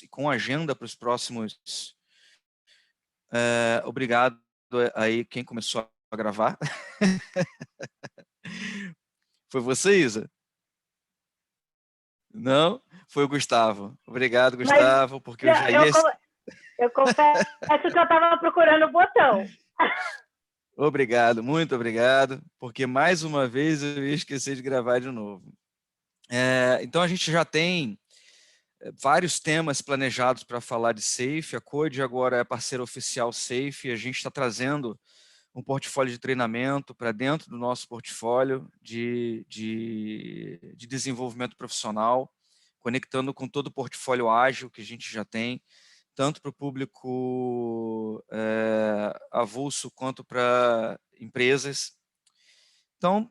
com agenda para os próximos. Obrigado aí quem começou a gravar. Foi você, Isa? Não? Foi o Gustavo. Obrigado, Mas Gustavo, porque eu já ia... eu confesso que eu estava procurando o botão. Obrigado, muito obrigado, porque mais uma vez eu ia esquecer de gravar de novo. Então a gente já tem vários temas planejados para falar de Safe. A Code agora é parceira oficial Safe, e a gente está trazendo um portfólio de treinamento para dentro do nosso portfólio de desenvolvimento profissional, conectando com todo o portfólio ágil que a gente já tem, tanto para o público avulso quanto para empresas. Então,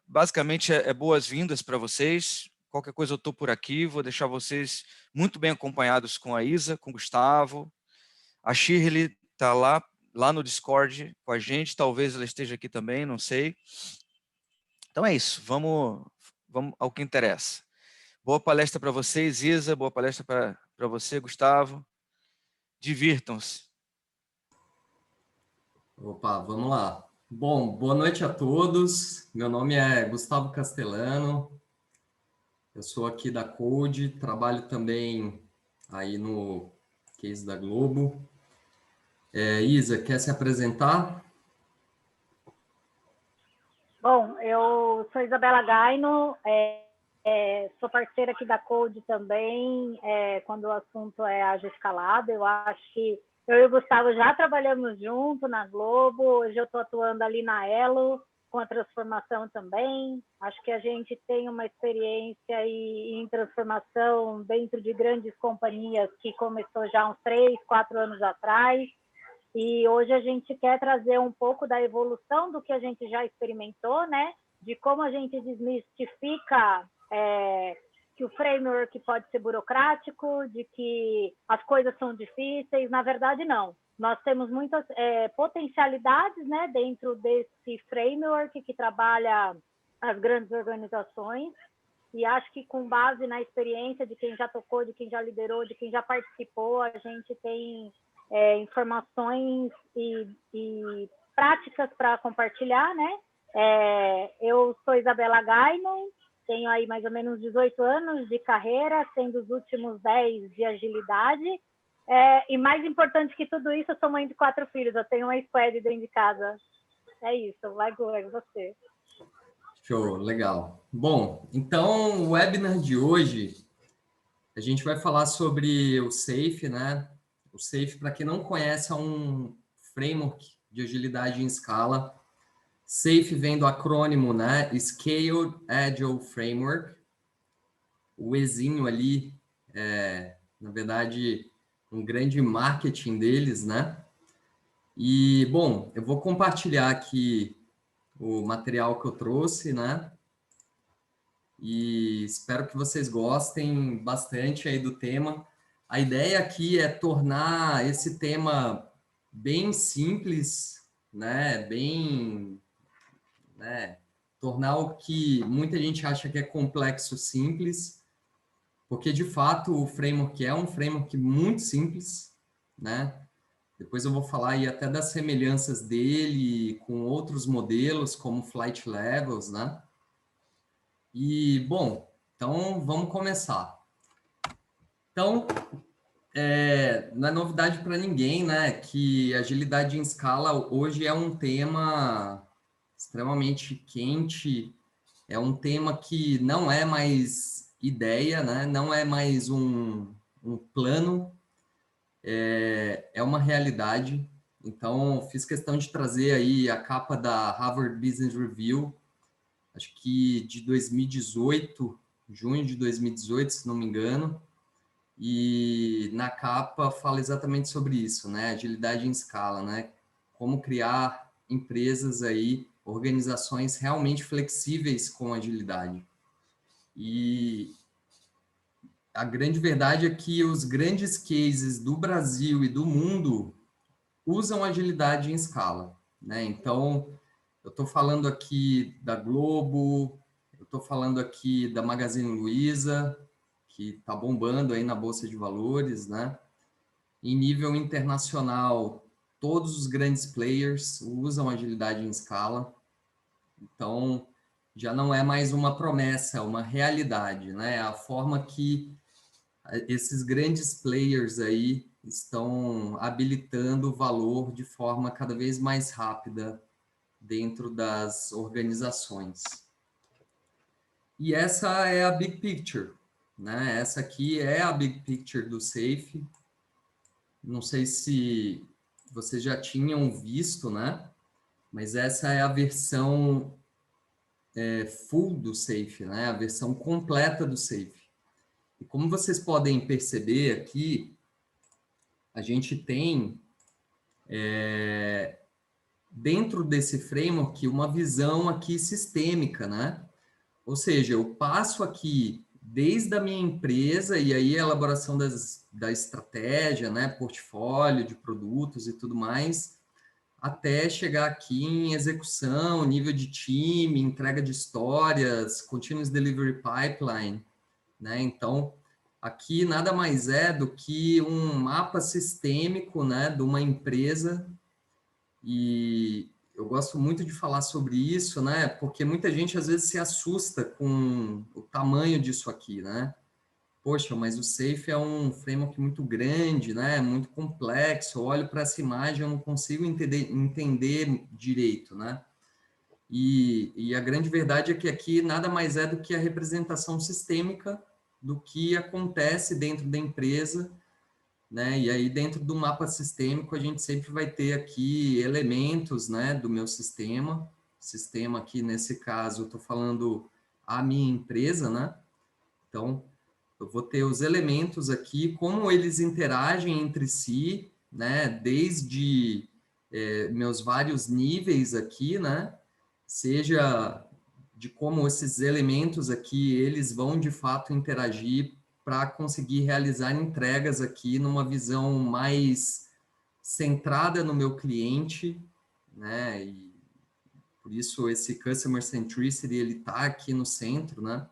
basicamente, boas-vindas para vocês. Qualquer coisa eu estou por aqui, vou deixar vocês muito bem acompanhados com a Isa, com o Gustavo. A Shirley está lá no Discord com a gente, talvez ela esteja aqui também, não sei. Então é isso, vamos ao que interessa. Boa palestra para vocês, Isa, boa palestra para você, Gustavo. Divirtam-se. Opa, vamos lá. Bom, boa noite a todos. Meu nome é Gustavo Castellano. Eu sou aqui da Code, trabalho também aí no Case da Globo. Isa, quer se apresentar? Bom, eu sou Isabela Gaino, sou parceira aqui da Code também, quando o assunto é ágil escalado. Eu acho que eu e o Gustavo já trabalhamos junto na Globo, hoje eu estou atuando ali na Elo, com a transformação também. Acho que a gente tem uma experiência em transformação dentro de grandes companhias que começou já uns 3, 4 anos atrás. E hoje a gente quer trazer um pouco da evolução do que a gente já experimentou, né? De como a gente desmistifica que o framework pode ser burocrático, de que as coisas são difíceis. Na verdade, não. Nós temos muitas potencialidades, né, dentro desse framework que trabalha as grandes organizações. E acho que com base na experiência de quem já tocou, de quem já liderou, de quem já participou, a gente tem informações e práticas para compartilhar, né? Eu sou Isabela Gaino, tenho aí mais ou menos 18 anos de carreira, sendo os últimos 10 de agilidade. E mais importante que tudo isso, eu sou mãe de 4 filhos, eu tenho uma squad dentro de casa. É isso, vai, Gu, é você. Show, legal. Bom, então o webinar de hoje, a gente vai falar sobre o Safe, né? O Safe, para quem não conhece, é um framework de agilidade em escala. Safe vem do acrônimo, né? Scaled Agile Framework. O Ezinho ali na verdade, um grande marketing deles, né? E, bom, eu vou compartilhar aqui o material que eu trouxe, né? E espero que vocês gostem bastante aí do tema. A ideia aqui é tornar esse tema bem simples, né? Tornar o que muita gente acha que é complexo simples, porque de fato o framework é um framework muito simples, né? Depois eu vou falar aí até das semelhanças dele com outros modelos, como Flight Levels, né? E, bom, então vamos começar. Então, não é novidade para ninguém, né, que agilidade em escala hoje é um tema extremamente quente, é um tema que não é mais ideia, né, não é mais um plano, é uma realidade. Então, fiz questão de trazer aí a capa da Harvard Business Review, acho que de 2018, junho de 2018, se não me engano, e na capa fala exatamente sobre isso, né? Agilidade em escala, né? Como criar empresas aí, organizações realmente flexíveis com agilidade. E a grande verdade é que os grandes cases do Brasil e do mundo usam agilidade em escala, né? Então, eu estou falando aqui da Globo, eu estou falando aqui da Magazine Luiza, que está bombando aí na Bolsa de Valores, né? Em nível internacional, todos os grandes players usam agilidade em escala. Então, já não é mais uma promessa, é uma realidade, né? A forma que esses grandes players aí estão habilitando o valor de forma cada vez mais rápida dentro das organizações. E essa é a big picture, né? Essa aqui é a big picture do SAFe. Não sei se vocês já tinham visto, né? Mas essa é a versão full do SAFe, né? A versão completa do SAFe. E como vocês podem perceber aqui, a gente tem dentro desse framework uma visão aqui sistêmica, né? Ou seja, eu passo aqui desde a minha empresa e aí a elaboração da estratégia, né? Portfólio de produtos e tudo mais, até chegar aqui em execução, nível de time, entrega de histórias, continuous delivery pipeline, né? Então, aqui nada mais é do que um mapa sistêmico, né, de uma empresa, e eu gosto muito de falar sobre isso, né, porque muita gente às vezes se assusta com o tamanho disso aqui, né? Poxa, mas o SAFe é um framework muito grande, né, muito complexo, eu olho para essa imagem, eu não consigo entender direito, né? E a grande verdade é que aqui nada mais é do que a representação sistêmica do que acontece dentro da empresa, né? E aí dentro do mapa sistêmico a gente sempre vai ter aqui elementos, né, do meu sistema aqui nesse caso eu estou falando a minha empresa, né? Então eu vou ter os elementos aqui, como eles interagem entre si, né? Desde meus vários níveis aqui, né? Seja de como esses elementos aqui, eles vão de fato interagir para conseguir realizar entregas aqui numa visão mais centrada no meu cliente, né? E por isso esse Customer Centricity, ele está aqui no centro, né?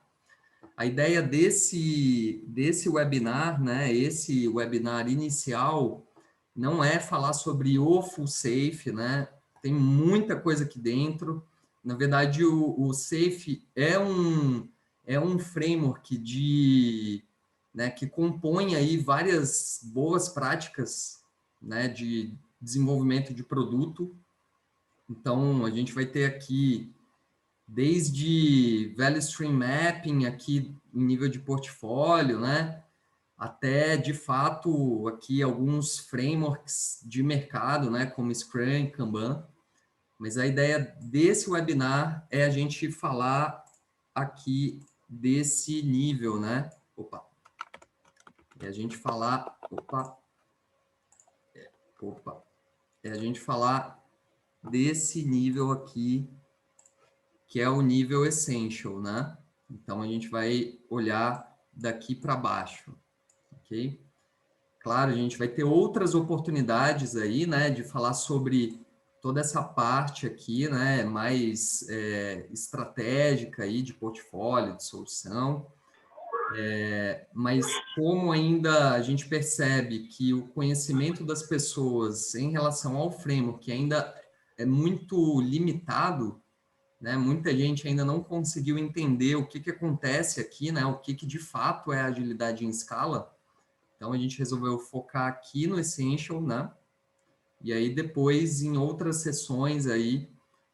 A ideia desse webinar, né? Esse webinar inicial não é falar sobre o Full Safe, né? Tem muita coisa aqui dentro. Na verdade, o SAFe é um framework né, que compõe aí várias boas práticas, né, de desenvolvimento de produto. Então, a gente vai ter aqui desde Value Stream Mapping aqui em nível de portfólio, né, até de fato aqui alguns frameworks de mercado, né, como Scrum e Kanban. Mas a ideia desse webinar é a gente falar aqui desse nível, né? Opa. É a gente falar... Opa. É a gente falar desse nível aqui, que é o nível Essential, né? Então, a gente vai olhar daqui para baixo, ok? Claro, a gente vai ter outras oportunidades aí, né? De falar sobre toda essa parte aqui, né, mais estratégica aí de portfólio, de solução, mas como ainda a gente percebe que o conhecimento das pessoas em relação ao framework ainda é muito limitado, né, muita gente ainda não conseguiu entender o que acontece aqui, né, o que de fato é agilidade em escala, então a gente resolveu focar aqui no Essential, né, e aí depois, em outras sessões aí,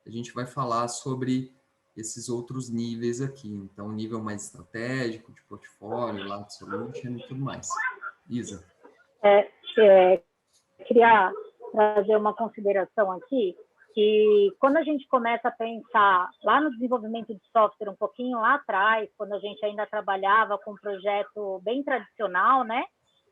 a gente vai falar sobre esses outros níveis aqui. Então, nível mais estratégico, de portfólio, large solution e tudo mais. Isa. Queria trazer uma consideração aqui, que quando a gente começa a pensar lá no desenvolvimento de software um pouquinho lá atrás, quando a gente ainda trabalhava com um projeto bem tradicional, né?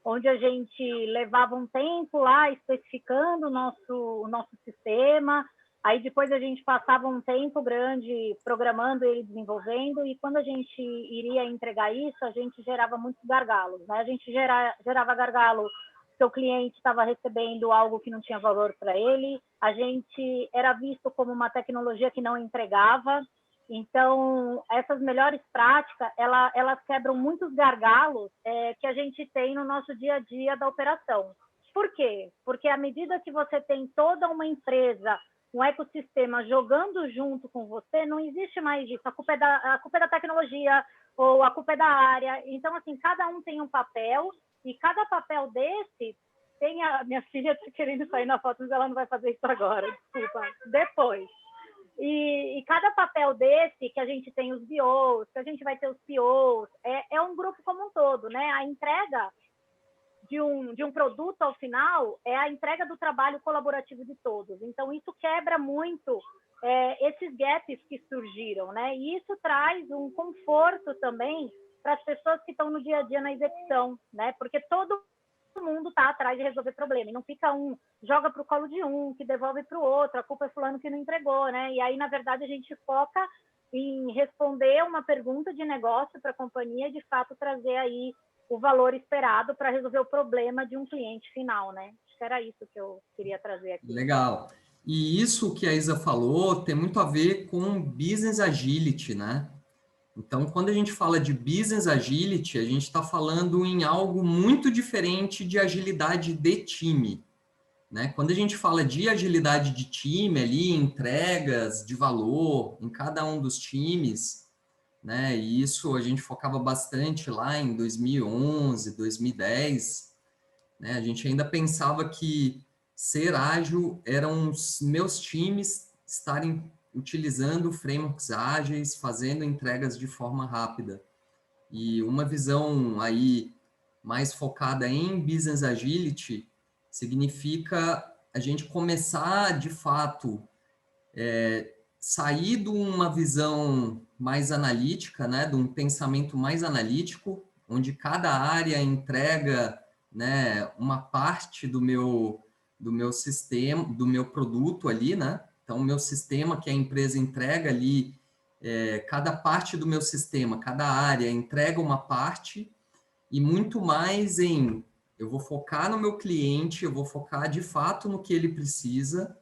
Onde a gente levava um tempo lá especificando o nosso sistema, aí depois a gente passava um tempo grande programando ele, desenvolvendo, e quando a gente iria entregar isso, a gente gerava muitos gargalos, né? A gente gerava gargalo, seu cliente estava recebendo algo que não tinha valor para ele, a gente era visto como uma tecnologia que não entregava, Então, essas melhores práticas, elas quebram muitos gargalos que a gente tem no nosso dia a dia da operação. Por quê? Porque à medida que você tem toda uma empresa, um ecossistema jogando junto com você, não existe mais isso. A culpa é da tecnologia ou a culpa é da área. Então, assim, cada um tem um papel e cada papel desse tem a... Minha filha está querendo sair na foto, mas ela não vai fazer isso agora, desculpa. Depois. E cada papel desse, que a gente tem os BOs, que a gente vai ter os POs, é um grupo como um todo, né? A entrega de um produto ao final é a entrega do trabalho colaborativo de todos. Então, isso quebra muito esses gaps que surgiram, né? E isso traz um conforto também para as pessoas que estão no dia a dia na execução, né? Porque todo mundo está atrás de resolver problema, e não fica joga para o colo de um, que devolve para o outro, a culpa é fulano que não entregou, né? E aí, na verdade, a gente foca em responder uma pergunta de negócio para a companhia e, de fato, trazer aí o valor esperado para resolver o problema de um cliente final, né? Acho que era isso que eu queria trazer aqui. Legal. E isso que a Isa falou tem muito a ver com Business Agility, né? Então, quando a gente fala de Business Agility, a gente está falando em algo muito diferente de agilidade de time, né? Quando a gente fala de agilidade de time ali, entregas de valor em cada um dos times, né? E isso a gente focava bastante lá em 2011, 2010, né? A gente ainda pensava que ser ágil eram os meus times estarem utilizando frameworks ágeis, fazendo entregas de forma rápida. E uma visão aí mais focada em Business Agility significa a gente começar, de fato, sair de uma visão mais analítica, né, de um pensamento mais analítico, onde cada área entrega, né, uma parte do meu sistema, do meu produto ali, né? Então, o meu sistema que a empresa entrega ali, cada parte do meu sistema, cada área entrega uma parte, e muito mais em eu vou focar no meu cliente, eu vou focar de fato no que ele precisa,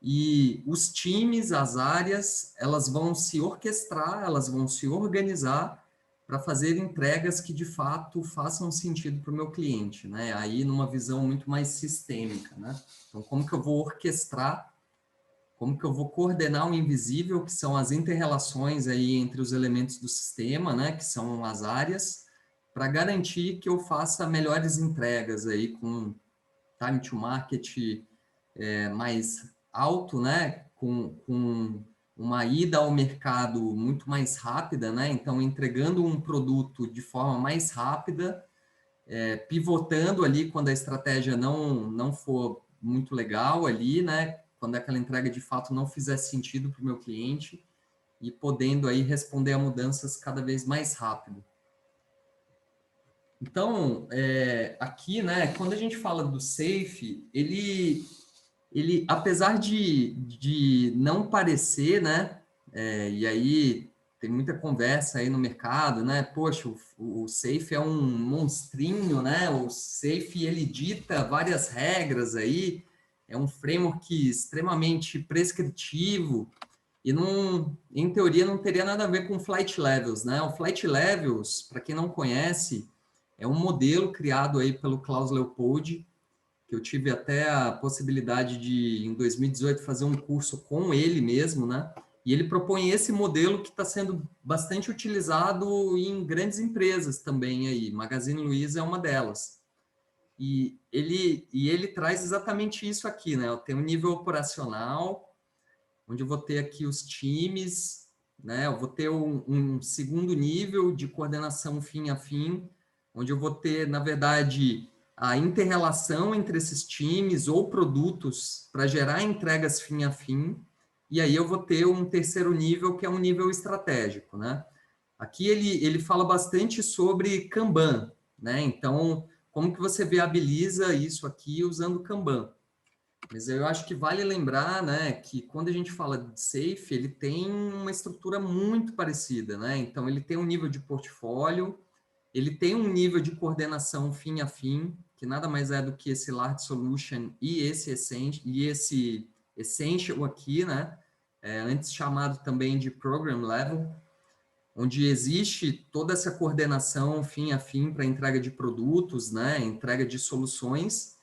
e os times, as áreas, elas vão se orquestrar, elas vão se organizar para fazer entregas que de fato façam sentido para o meu cliente, né? Aí numa visão muito mais sistêmica, né? Então, como que eu vou orquestrar, como que eu vou coordenar o invisível, que são as inter-relações aí entre os elementos do sistema, né? Que são as áreas, para garantir que eu faça melhores entregas aí com time to market mais alto, né? Com uma ida ao mercado muito mais rápida, né? Então, entregando um produto de forma mais rápida, pivotando ali quando a estratégia não for muito legal ali, né? Quando aquela entrega de fato não fizer sentido para o meu cliente, e podendo aí responder a mudanças cada vez mais rápido. Então, aqui, né, quando a gente fala do SAFe, ele apesar de não parecer, né, e aí tem muita conversa aí no mercado, né, poxa, o SAFe é um monstrinho, né, o SAFe, ele dita várias regras aí, é um framework extremamente prescritivo, e não, em teoria não teria nada a ver com Flight Levels, né, o Flight Levels, para quem não conhece, é um modelo criado aí pelo Klaus Leopold, que eu tive até a possibilidade de, em 2018, fazer um curso com ele mesmo, né? E ele propõe esse modelo que está sendo bastante utilizado em grandes empresas também aí. Magazine Luiza é uma delas. E ele traz exatamente isso aqui, né? Eu tenho um nível operacional, onde eu vou ter aqui os times, né? Eu vou ter um segundo nível de coordenação fim a fim, onde eu vou ter, na verdade, a inter-relação entre esses times ou produtos para gerar entregas fim a fim, e aí eu vou ter um terceiro nível, que é um nível estratégico, né? Aqui ele fala bastante sobre Kanban, né? Então, como que você viabiliza isso aqui usando Kanban? Mas eu acho que vale lembrar, né, que quando a gente fala de SAFe, ele tem uma estrutura muito parecida, né? Então, ele tem um nível de portfólio, ele tem um nível de coordenação fim a fim, que nada mais é do que esse Large Solution e esse Essential aqui, né? antes chamado também de Program Level, onde existe toda essa coordenação fim a fim para entrega de produtos, né, entrega de soluções,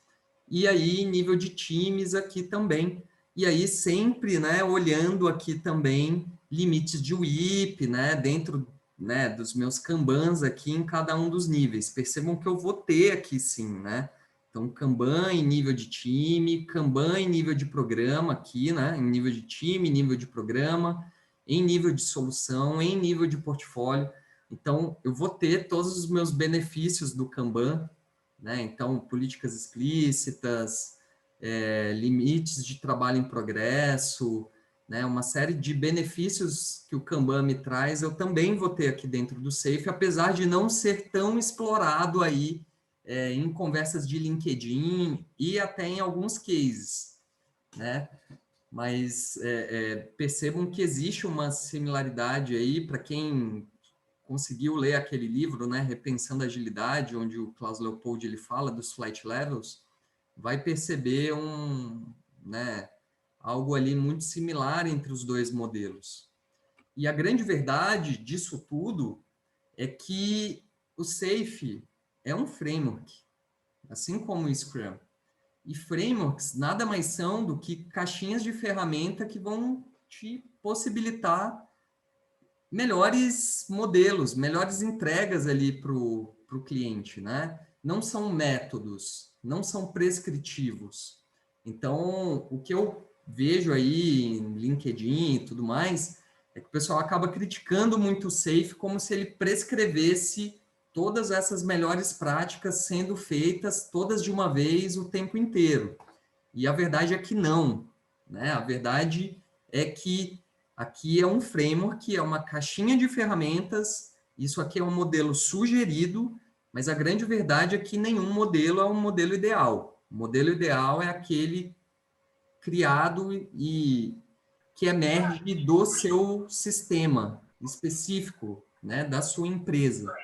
e aí nível de times aqui também. E aí sempre, né, olhando aqui também limites de WIP, né, dentro, né, dos meus Kanbans aqui em cada um dos níveis. Percebam que eu vou ter aqui sim, né? Então, Kanban em nível de time, Kanban em nível de programa aqui, né, em nível de time, nível de programa, em nível de solução, em nível de portfólio. Então, eu vou ter todos os meus benefícios do Kanban, né? Então, políticas explícitas, limites de trabalho em progresso, né? Uma série de benefícios que o Kanban me traz, eu também vou ter aqui dentro do Safe, apesar de não ser tão explorado aí em conversas de LinkedIn e até em alguns cases, né? Mas percebam que existe uma similaridade aí para quem conseguiu ler aquele livro, né, Repensando a Agilidade, onde o Klaus Leopold ele fala dos flight levels, vai perceber né, algo ali muito similar entre os dois modelos. E a grande verdade disso tudo é que o SAFe é um framework, assim como o Scrum. E frameworks nada mais são do que caixinhas de ferramenta que vão te possibilitar melhores modelos, melhores entregas ali para o cliente, né? Não são métodos, não são prescritivos. Então, o que eu vejo aí em LinkedIn e tudo mais, é que o pessoal acaba criticando muito o Safe como se ele prescrevesse todas essas melhores práticas sendo feitas todas de uma vez o tempo inteiro. E a verdade é que não, né? A verdade é que aqui é um framework, é uma caixinha de ferramentas, isso aqui é um modelo sugerido, mas a grande verdade é que nenhum modelo é um modelo ideal. O modelo ideal é aquele criado e que emerge do seu sistema específico, né, da sua empresa.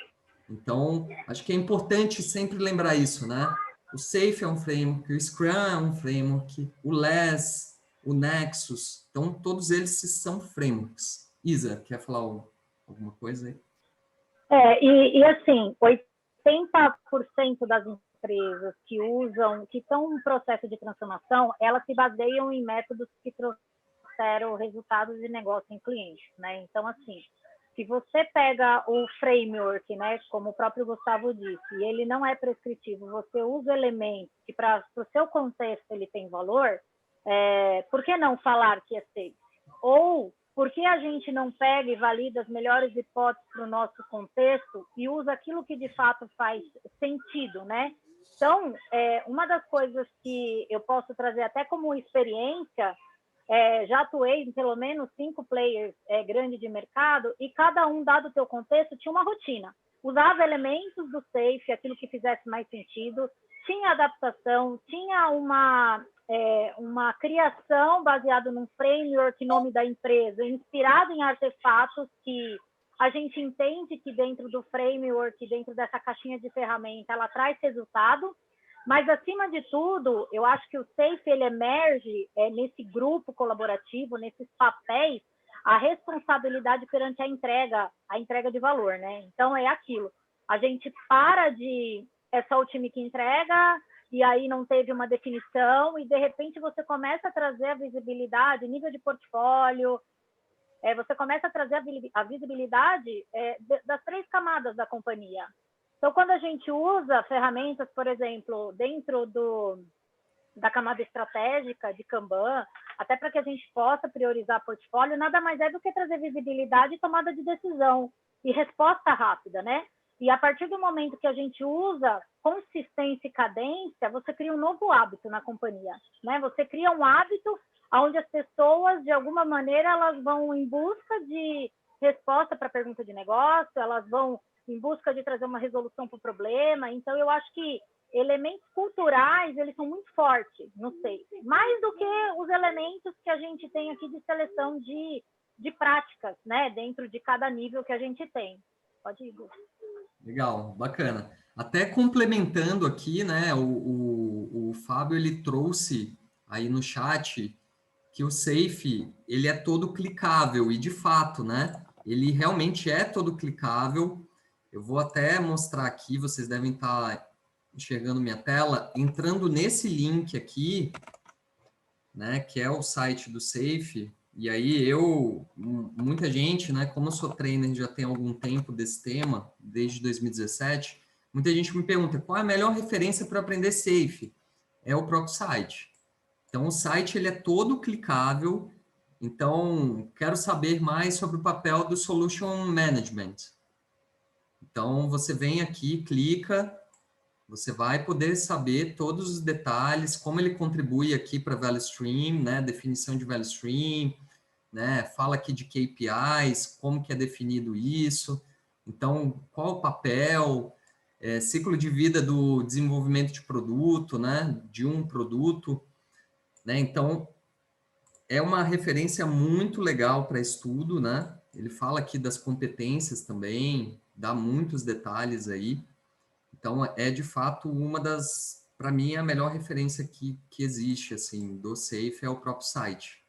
Então, acho que é importante sempre lembrar isso, né? O Safe é um framework, o Scrum é um framework, o LESS, o Nexus, então todos eles são frameworks. Isa, quer falar alguma coisa aí? E assim, 80% das empresas que estão em processo de transformação, elas se baseiam em métodos que trouxeram resultados de negócio em clientes, né? Então, assim, se você pega o framework, né, como o próprio Gustavo disse, e ele não é prescritivo, você usa elementos que para o seu contexto ele tem valor, por que não falar que é safe? Ou por que a gente não pega e valida as melhores hipóteses para o nosso contexto e usa aquilo que de fato faz sentido, né? Então, uma das coisas que eu posso trazer até como experiência, já atuei em pelo menos 5 players grandes de mercado e cada um, dado o teu contexto, tinha uma rotina. Usava elementos do Safe, aquilo que fizesse mais sentido, tinha adaptação, tinha uma criação baseada num framework, nome da empresa, inspirado em artefatos que a gente entende que dentro do framework, dentro dessa caixinha de ferramenta, ela traz resultado. Mas, acima de tudo, eu acho que o Safe ele emerge nesse grupo colaborativo, nesses papéis, a responsabilidade perante a entrega de valor, né? Então, é aquilo. A gente para de... É só o time que entrega, e aí não teve uma definição, e, de repente, você começa a trazer a visibilidade, nível de portfólio, você começa a trazer a visibilidade das 3 camadas da companhia. Então, quando a gente usa ferramentas, por exemplo, dentro da camada estratégica de Kanban, até para que a gente possa priorizar portfólio, nada mais é do que trazer visibilidade e tomada de decisão e resposta rápida, né? E a partir do momento que a gente usa consistência e cadência, você cria um novo hábito na companhia, né? Você cria um hábito onde as pessoas, de alguma maneira, elas vão em busca de resposta para a pergunta de negócio, elas vão em busca de trazer uma resolução para o problema. Então, eu acho que elementos culturais, eles são muito fortes no Safe, mais do que os elementos que a gente tem aqui de seleção de práticas, né, dentro de cada nível que a gente tem. Pode ir, Gu. Legal, bacana. Até complementando aqui, né, o Fábio, ele trouxe aí no chat que o Safe, ele é todo clicável, e de fato, né? Ele realmente é todo clicável. Eu vou até mostrar aqui, vocês devem estar enxergando minha tela. Entrando nesse link aqui, né, que é o site do Safe, e aí muita gente, né, como eu sou trainer já tem algum tempo desse tema, desde 2017, muita gente me pergunta, qual é a melhor referência para aprender Safe? É o próprio site. Então, o site ele é todo clicável. Então, quero saber mais sobre o papel do Solution Management. Então, você vem aqui, clica, você vai poder saber todos os detalhes, como ele contribui aqui para Value Stream, né? Definição de Value Stream, né? Fala aqui de KPIs, como que é definido isso. Então, qual o papel, ciclo de vida do desenvolvimento de produto, né? De um produto, né? Então, é uma referência muito legal para estudo, né? Ele fala aqui das competências também, dá muitos detalhes aí. Então, é de fato uma das, para mim, a melhor referência que existe, assim, do Safe é o próprio site.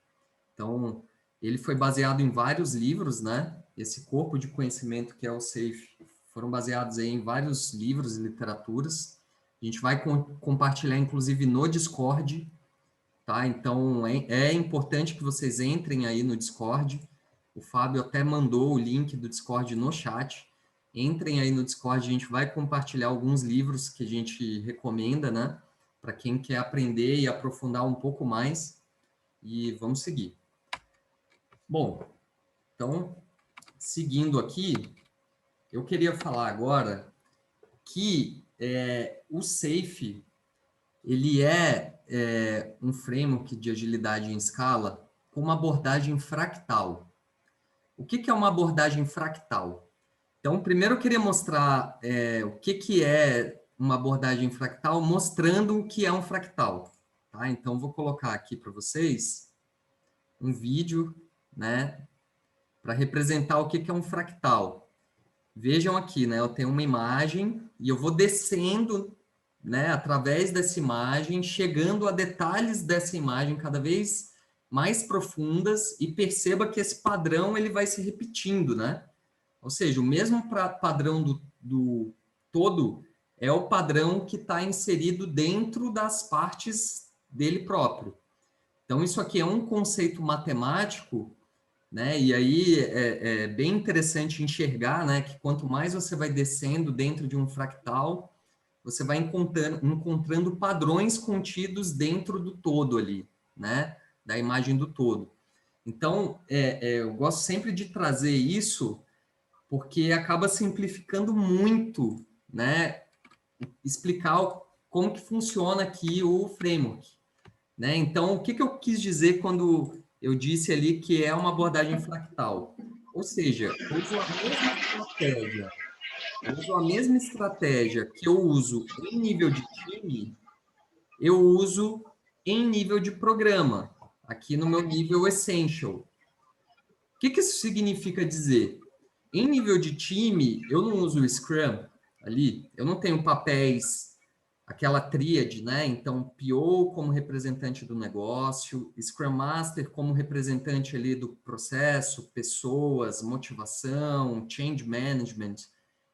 Então, ele foi baseado em vários livros, né? Esse corpo de conhecimento que é o Safe foram baseados aí em vários livros e literaturas. A gente vai compartilhar, inclusive, no Discord, tá? Então, é importante que vocês entrem aí no Discord. O Fábio até mandou o link do Discord no chat. Entrem aí no Discord, a gente vai compartilhar alguns livros que a gente recomenda, né? Para quem quer aprender e aprofundar um pouco mais. E vamos seguir. Bom, então, seguindo aqui, eu queria falar agora que o Safe, ele é um framework de agilidade em escala com uma abordagem fractal. O que é uma abordagem fractal? Então, primeiro eu queria mostrar o que é uma abordagem fractal, mostrando o que é um fractal. Tá? Então, vou colocar aqui para vocês um vídeo, né, para representar o que é um fractal. Vejam aqui, né, eu tenho uma imagem e eu vou descendo, né, através dessa imagem, chegando a detalhes dessa imagem cada vez mais profundas, e perceba que esse padrão ele vai se repetindo, né? Ou seja, o mesmo padrão do todo é o padrão que está inserido dentro das partes dele próprio. Então, isso aqui é um conceito matemático, né? E aí é bem interessante enxergar, né, que quanto mais você vai descendo dentro de um fractal, você vai encontrando padrões contidos dentro do todo ali, né? Da imagem do todo. Então, eu gosto sempre de trazer isso porque acaba simplificando muito, né? Explicar como que funciona aqui o framework, né? Então, o que eu quis dizer quando eu disse ali que é uma abordagem fractal? Ou seja, eu uso a mesma estratégia que eu uso em nível de time, eu uso em nível de programa, aqui no meu nível Essential. O que isso significa dizer? Em nível de time, eu não uso o Scrum ali, eu não tenho papéis, aquela tríade, né? Então, PO como representante do negócio, Scrum Master como representante ali do processo, pessoas, motivação, change management,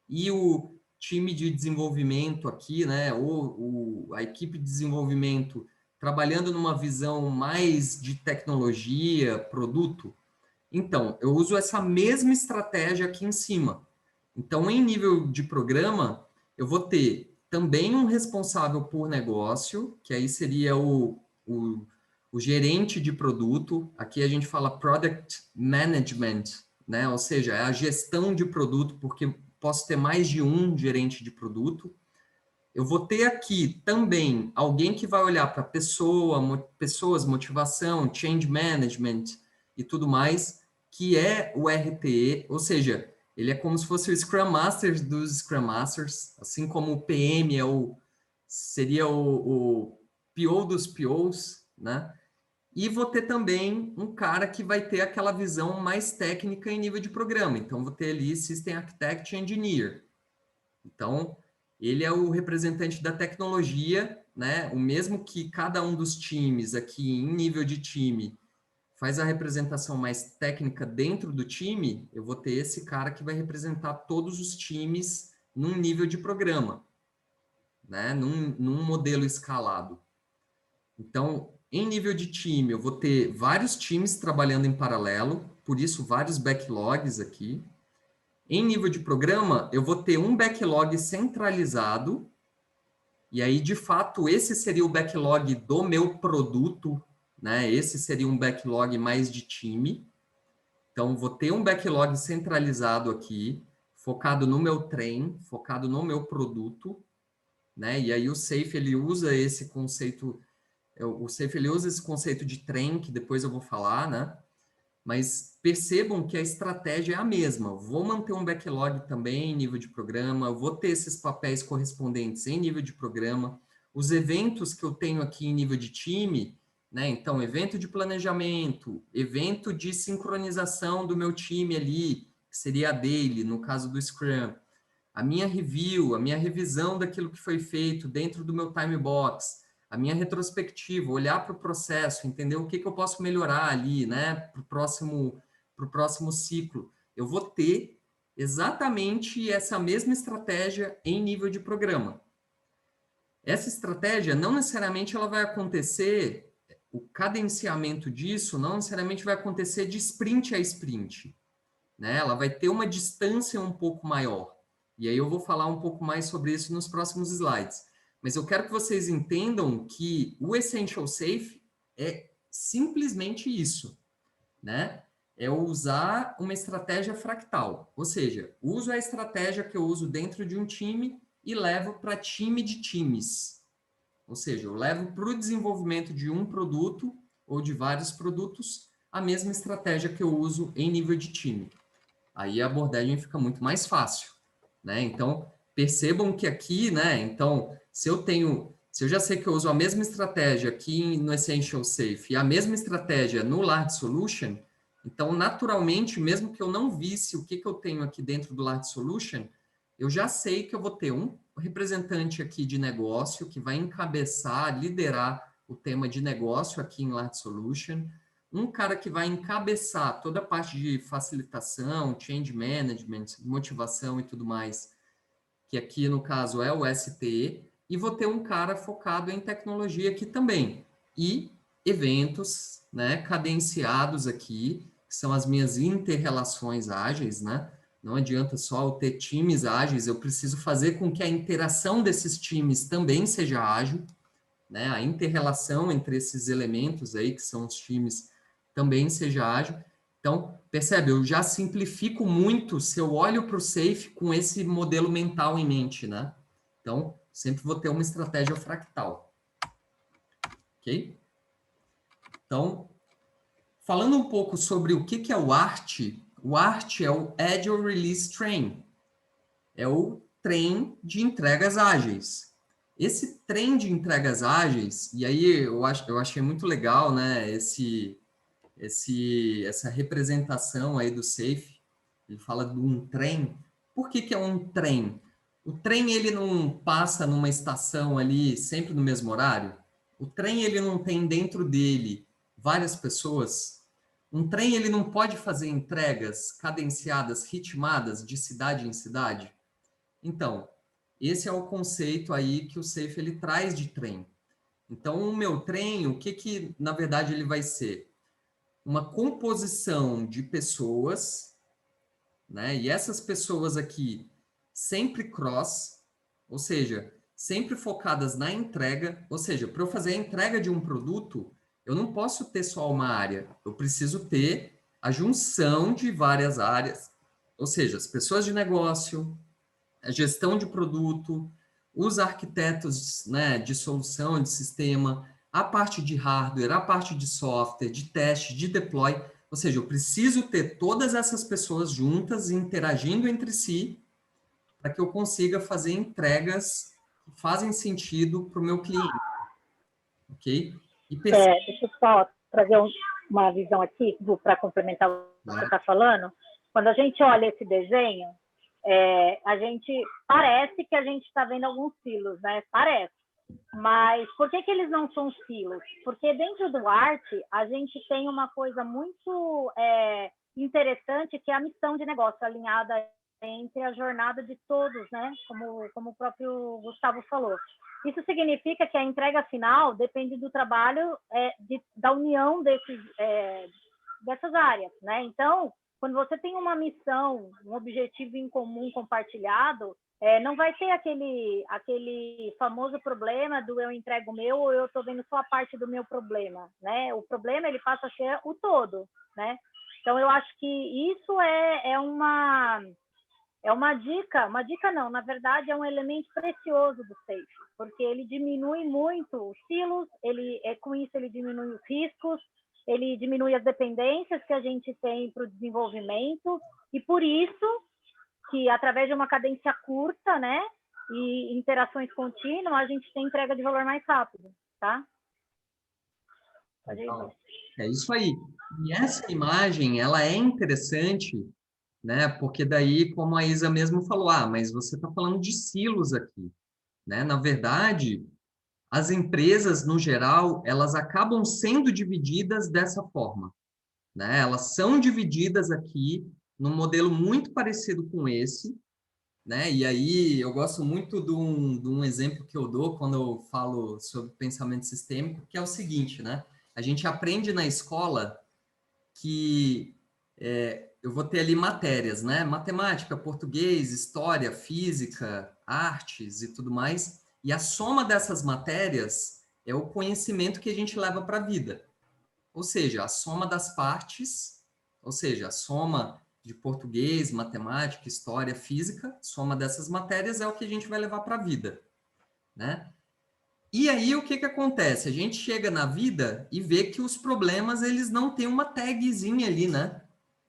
e o time de desenvolvimento aqui, né? A equipe de desenvolvimento trabalhando numa visão mais de tecnologia, produto. Então, eu uso essa mesma estratégia aqui em cima. Então, em nível de programa, eu vou ter também um responsável por negócio, que aí seria o gerente de produto. Aqui a gente fala Product Management, né? Ou seja, é a gestão de produto, porque posso ter mais de um gerente de produto. Eu vou ter aqui também alguém que vai olhar para pessoas, motivação, change management e tudo mais, que é o RTE, ou seja, ele é como se fosse o Scrum Master dos Scrum Masters, assim como o PM seria o PO dos POs, né? E vou ter também um cara que vai ter aquela visão mais técnica em nível de programa. Então, vou ter ali System Architect e Engineer. Então, ele é o representante da tecnologia, né? O mesmo que cada um dos times aqui em nível de time faz a representação mais técnica dentro do time, eu vou ter esse cara que vai representar todos os times num nível de programa, né? Num modelo escalado. Então, em nível de time, eu vou ter vários times trabalhando em paralelo, por isso vários backlogs aqui. Em nível de programa, eu vou ter um backlog centralizado, e aí, de fato, esse seria o backlog do meu produto, né? Esse seria um backlog mais de time. Então, vou ter um backlog centralizado aqui, focado no meu trem, focado no meu produto, né? E aí o Safe, ele usa esse conceito, o Safe, ele usa esse conceito de trem, que depois eu vou falar, né? Mas percebam que a estratégia é a mesma. Vou manter um backlog também em nível de programa, vou ter esses papéis correspondentes em nível de programa. Os eventos que eu tenho aqui em nível de time, né? Então, evento de planejamento, evento de sincronização do meu time ali, que seria a daily, no caso do Scrum. A minha review, a minha revisão daquilo que foi feito dentro do meu time box, a minha retrospectiva, olhar para o processo, entender o que eu posso melhorar ali, né, para o próximo ciclo. Eu vou ter exatamente essa mesma estratégia em nível de programa. Essa estratégia não necessariamente ela vai acontecer, o cadenciamento disso não necessariamente vai acontecer de sprint a sprint, né? Ela vai ter uma distância um pouco maior. E aí eu vou falar um pouco mais sobre isso nos próximos slides. Mas eu quero que vocês entendam que o Essential Safe é simplesmente isso, né? É usar uma estratégia fractal. Ou seja, uso a estratégia que eu uso dentro de um time e levo para time de times. Ou seja, eu levo para o desenvolvimento de um produto ou de vários produtos a mesma estratégia que eu uso em nível de time. Aí a abordagem fica muito mais fácil, né? Então, percebam que aqui, né? Então, se eu já sei que eu uso a mesma estratégia aqui no Essential Safe e a mesma estratégia no Large Solution, então, naturalmente, mesmo que eu não visse o que eu tenho aqui dentro do Large Solution, eu já sei que eu vou ter um representante aqui de negócio que vai encabeçar, liderar o tema de negócio aqui em Large Solution, um cara que vai encabeçar toda a parte de facilitação, change management, motivação e tudo mais, que aqui no caso é o STE, e vou ter um cara focado em tecnologia aqui também. E eventos, né, cadenciados aqui, que são as minhas inter-relações ágeis, né? Não adianta só eu ter times ágeis, eu preciso fazer com que a interação desses times também seja ágil, né? A inter-relação entre esses elementos aí, que são os times, também seja ágil. Então, percebe, eu já simplifico muito se eu olho para o Safe com esse modelo mental em mente, né? Então, sempre vou ter uma estratégia fractal. Ok? Então, falando um pouco sobre o que é o ART é o Agile Release Train. É o trem de entregas ágeis. Esse trem de entregas ágeis, e aí eu achei muito legal, né, essa representação aí do Safe, ele fala de um trem. Por que é um trem? O trem, ele não passa numa estação ali sempre no mesmo horário? O trem, ele não tem dentro dele várias pessoas? Um trem, ele não pode fazer entregas cadenciadas, ritmadas, de cidade em cidade? Então, esse é o conceito aí que o Safe ele traz de trem. Então, o meu trem, o que na verdade ele vai ser? Uma composição de pessoas, né? E essas pessoas aqui sempre cross, ou seja, sempre focadas na entrega, ou seja, para eu fazer a entrega de um produto, eu não posso ter só uma área, eu preciso ter a junção de várias áreas, ou seja, as pessoas de negócio, a gestão de produto, os arquitetos, né, de solução, de sistema, a parte de hardware, a parte de software, de teste, de deploy. Ou seja, eu preciso ter todas essas pessoas juntas, interagindo entre si, para que eu consiga fazer entregas que fazem sentido para o meu cliente. Ok? E deixa eu só trazer uma visão aqui, para complementar o que você está falando. Quando a gente olha esse desenho, a gente parece que a gente está vendo alguns silos, né? Parece. Mas por que eles não são silos? Porque dentro do arte, a gente tem uma coisa muito interessante, que é a missão de negócio alinhada entre a jornada de todos, né? Como o próprio Gustavo falou. Isso significa que a entrega final depende do trabalho, da união dessas áreas, né? Então, quando você tem uma missão, um objetivo em comum compartilhado, não vai ter aquele famoso problema do eu entrego o meu ou eu estou vendo só a parte do meu problema, né? O problema, ele passa a ser o todo, né? Então, eu acho que isso é uma dica não, na verdade é um elemento precioso do SAFe, porque ele diminui muito os silos, com isso ele diminui os riscos, ele diminui as dependências que a gente tem para o desenvolvimento, e por isso que através de uma cadência curta, né, e interações contínuas, a gente tem entrega de valor mais rápido, tá? Pode ir. É isso aí. E essa imagem, ela é interessante, né? Porque daí, como a Isa mesmo falou, mas você está falando de silos aqui, né? Na verdade, as empresas, no geral, elas acabam sendo divididas dessa forma, né? Elas são divididas aqui num modelo muito parecido com esse, né? E aí eu gosto muito de um exemplo que eu dou quando eu falo sobre pensamento sistêmico, que é o seguinte, né? A gente aprende na escola que eu vou ter ali matérias, né? Matemática, português, história, física, artes e tudo mais. E a soma dessas matérias é o conhecimento que a gente leva para a vida. Ou seja, a soma das partes, ou seja, a soma de português, matemática, história, física, soma dessas matérias é o que a gente vai levar para a vida, né? E aí, o que acontece? A gente chega na vida e vê que os problemas, eles não têm uma tagzinha ali, né?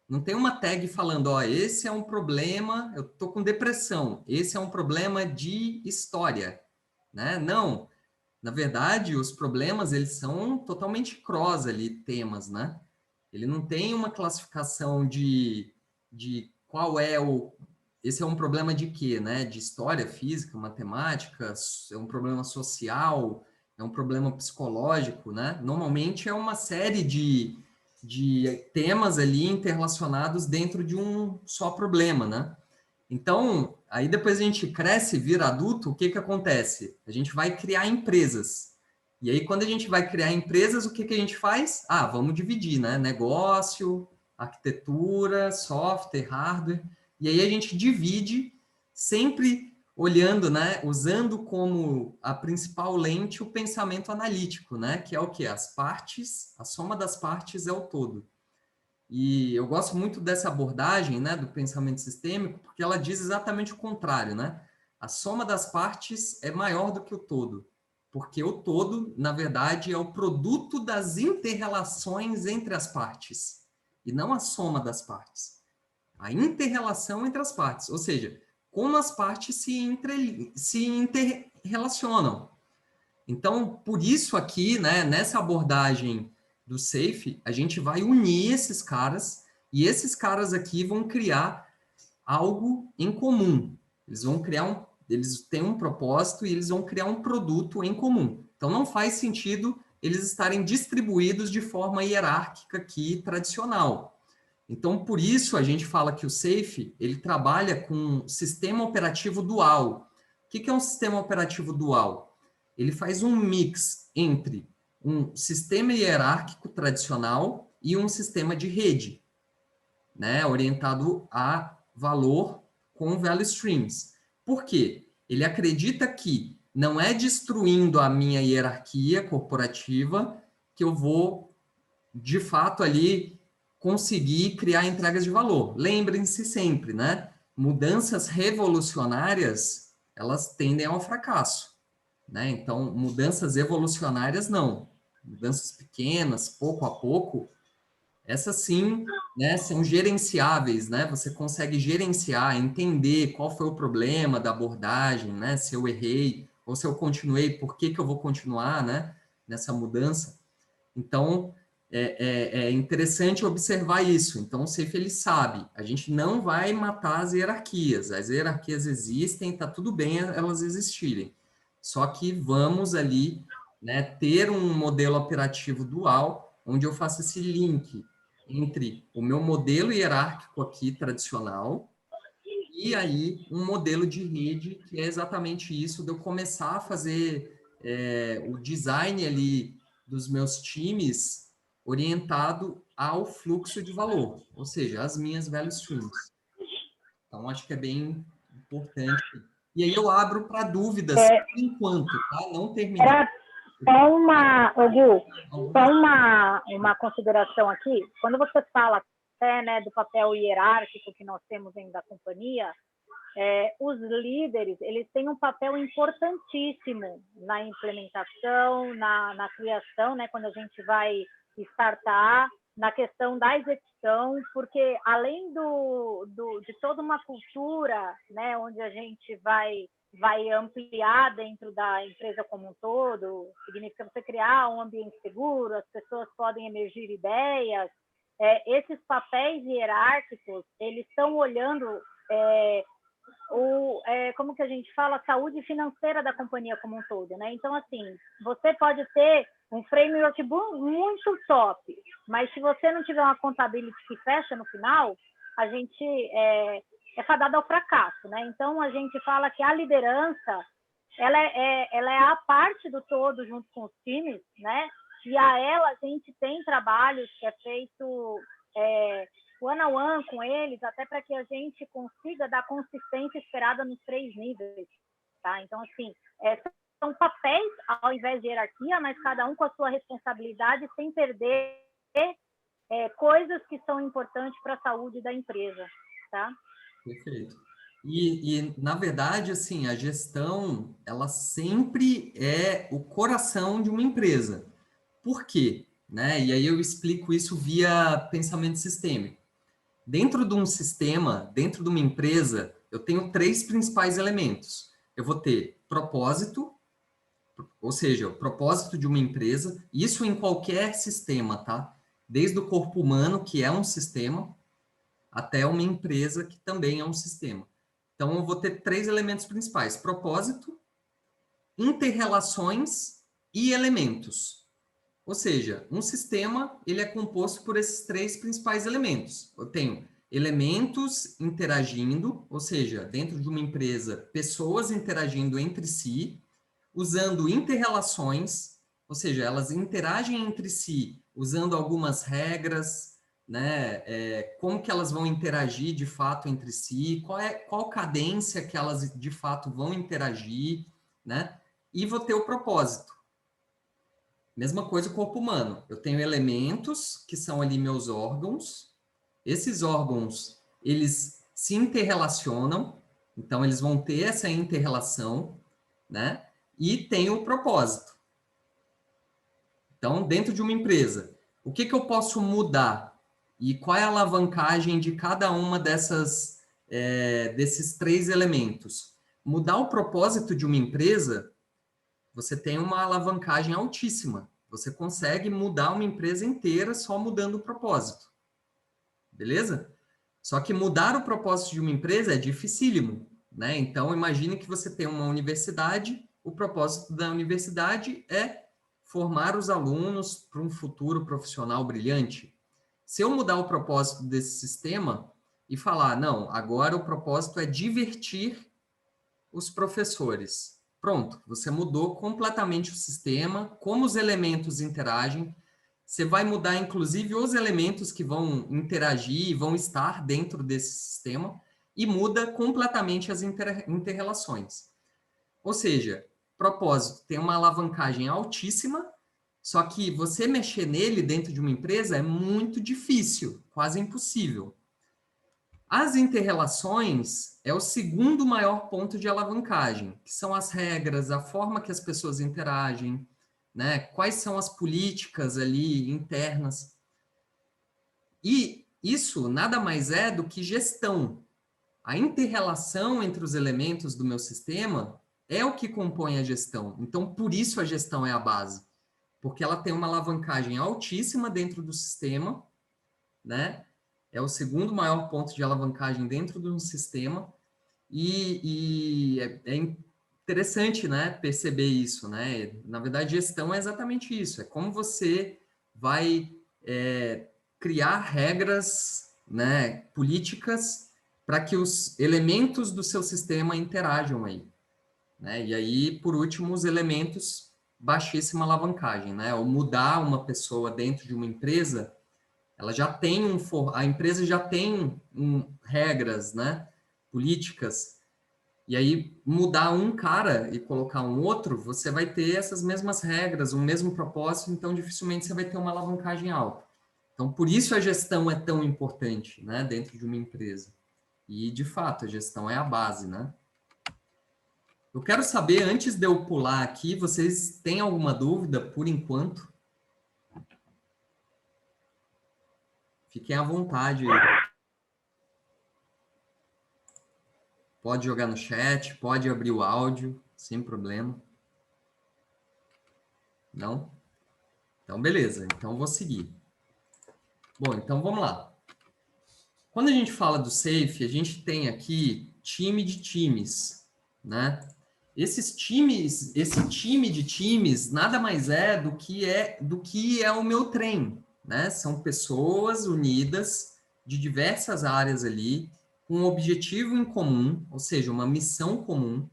Não tem uma tag falando, esse é um problema, eu tô com depressão, esse é um problema de história, né? Não, na verdade, os problemas, eles são totalmente cross ali, temas, né? Ele não tem uma classificação de qual é o... Esse é um problema de quê, né? De história, física, matemática, é um problema social, é um problema psicológico, né? Normalmente é uma série de temas ali interrelacionados dentro de um só problema, né? Então, aí depois a gente cresce, vira adulto, o que acontece? A gente vai criar empresas. E aí, quando a gente vai criar empresas, o que a gente faz? Vamos dividir, né? Negócio, arquitetura, software, hardware. E aí a gente divide, sempre olhando, né? Usando como a principal lente o pensamento analítico, né? Que é o quê? As partes, a soma das partes é o todo. E eu gosto muito dessa abordagem, né, do pensamento sistêmico, porque ela diz exatamente o contrário, né? A soma das partes é maior do que o todo, porque o todo, na verdade, é o produto das interrelações entre as partes, e não a soma das partes. A interrelação entre as partes, ou seja, como as partes se interrelacionam. Então, por isso aqui, né, nessa abordagem do SAFe, a gente vai unir esses caras, e esses caras aqui vão criar algo em comum. Eles vão criar eles têm um propósito e eles vão criar um produto em comum. Então, não faz sentido eles estarem distribuídos de forma hierárquica aqui, tradicional. Então, por isso, a gente fala que o SAFe, ele trabalha com um sistema operativo dual. O que é um sistema operativo dual? Ele faz um mix entre um sistema hierárquico tradicional e um sistema de rede, né, orientado a valor com value streams. Por quê? Ele acredita que não é destruindo a minha hierarquia corporativa que eu vou, de fato, ali conseguir criar entregas de valor. Lembrem-se sempre, né? Mudanças revolucionárias, elas tendem ao fracasso, né? Então, mudanças evolucionárias, não. Mudanças pequenas, pouco a pouco, essas sim, né, são gerenciáveis, né? Você consegue gerenciar, entender qual foi o problema da abordagem, né? Se eu errei ou se eu continuei, por que eu vou continuar, né? Nessa mudança. Então, é interessante observar isso. Então, o SAFe, ele sabe, a gente não vai matar as hierarquias existem, está tudo bem elas existirem. só que vamos ali, né, ter um modelo operativo dual, onde eu faço esse link entre o meu modelo hierárquico aqui, tradicional, e aí um modelo de rede, que é exatamente isso, de eu começar a fazer o design ali dos meus times orientado ao fluxo de valor, ou seja, as minhas value streams. Então, acho que é bem importante. E aí eu abro para dúvidas, por enquanto, tá? Não terminei. Era só uma, Gu, só uma consideração aqui. Quando você fala até, né, do papel hierárquico que nós temos dentro da companhia, os líderes, eles têm um papel importantíssimo na implementação, na criação, né, quando a gente vai startar, na questão da execução, porque além de toda uma cultura, né, onde a gente vai ampliar dentro da empresa como um todo, significa você criar um ambiente seguro, as pessoas podem emergir ideias, esses papéis hierárquicos, eles estão olhando como que a gente fala, a saúde financeira da companhia como um todo, né? Então, assim, você pode ter um framework muito top, mas se você não tiver uma contabilidade que fecha no final, a gente é fadado ao fracasso, né? Então, a gente fala que a liderança, ela é a parte do todo junto com os times, né? E a ela a gente tem trabalhos que é feito one-on-one com eles, até para que a gente consiga dar consistência esperada nos 3 níveis, tá? Então, assim, são papéis ao invés de hierarquia, mas cada um com a sua responsabilidade, sem perder coisas que são importantes para a saúde da empresa, tá? Perfeito. E, na verdade, assim, a gestão, ela sempre é o coração de uma empresa. Por quê? Né? E aí eu explico isso via pensamento sistêmico. Dentro de um sistema, dentro de uma empresa, eu tenho 3 principais elementos. Eu vou ter propósito, ou seja, o propósito de uma empresa, isso em qualquer sistema, tá? Desde o corpo humano, que é um sistema, até uma empresa que também é um sistema. Então, eu vou ter 3 elementos principais: propósito, interrelações e elementos. Ou seja, um sistema, ele é composto por esses 3 principais elementos. Eu tenho elementos interagindo, ou seja, dentro de uma empresa, pessoas interagindo entre si, usando interrelações, ou seja, elas interagem entre si usando algumas regras, né? Como que elas vão interagir de fato entre si, qual cadência que elas de fato vão interagir, né? E vou ter o propósito. Mesma coisa o corpo humano. Eu tenho elementos que são ali meus órgãos. Esses órgãos, eles se interrelacionam, então eles vão ter essa interrelação, né? E tem o propósito. Então, dentro de uma empresa, o que eu posso mudar? E qual é a alavancagem de cada uma desses 3 elementos? Mudar o propósito de uma empresa, você tem uma alavancagem altíssima. Você consegue mudar uma empresa inteira só mudando o propósito. Beleza? Só que mudar o propósito de uma empresa é dificílimo, né? Então, imagine que você tem uma universidade, o propósito da universidade é formar os alunos para um futuro profissional brilhante. Se eu mudar o propósito desse sistema e falar, não, agora o propósito é divertir os professores. Pronto, você mudou completamente o sistema, como os elementos interagem. Você vai mudar, inclusive, os elementos que vão interagir e vão estar dentro desse sistema e muda completamente as interrelações. Ou seja, propósito tem uma alavancagem altíssima, só que você mexer nele dentro de uma empresa é muito difícil, quase impossível. As interrelações é o segundo maior ponto de alavancagem, que são as regras, a forma que as pessoas interagem, né? Quais são as políticas ali internas. E isso nada mais é do que gestão. A interrelação entre os elementos do meu sistema é o que compõe a gestão. Então, por isso a gestão é a base. Porque ela tem uma alavancagem altíssima dentro do sistema, né? É o segundo maior ponto de alavancagem dentro de um sistema. E é interessante, né, perceber isso, né? Na verdade, gestão é exatamente isso. É como você vai criar regras, né, políticas para que os elementos do seu sistema interajam aí, né? E aí, por último, os elementos baixíssima alavancagem, né? Ou mudar uma pessoa dentro de uma empresa, ela já tem a empresa já tem regras, né, políticas. E aí, mudar um cara e colocar um outro, você vai ter essas mesmas regras, o mesmo propósito, então dificilmente você vai ter uma alavancagem alta. Então, por isso a gestão é tão importante, né, dentro de uma empresa. E, de fato, a gestão é a base, né? Eu quero saber, antes de eu pular aqui, vocês têm alguma dúvida por enquanto? Fiquem à vontade aí. Pode jogar no chat, pode abrir o áudio, sem problema. Não? Então, beleza. Então, vou seguir. Bom, então vamos lá. Quando a gente fala do SAFe, a gente tem aqui time de times, né? Esse time de times nada mais do que é o meu trem, né? São pessoas unidas de diversas áreas ali, com um objetivo em comum, ou seja, uma missão comum.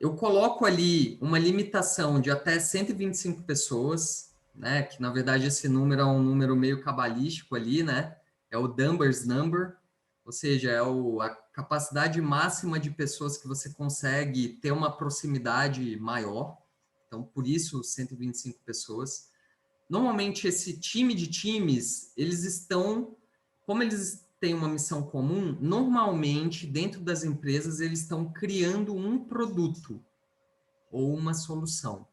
Eu coloco ali uma limitação de até 125 pessoas, né? Que na verdade esse número é um número meio cabalístico ali, né? É o Dunbar's Number, ou seja, é a capacidade máxima de pessoas que você consegue ter uma proximidade maior. Então, por isso, 125 pessoas. Normalmente, esse time de times, como eles têm uma missão comum, normalmente, dentro das empresas, eles estão criando um produto ou uma solução,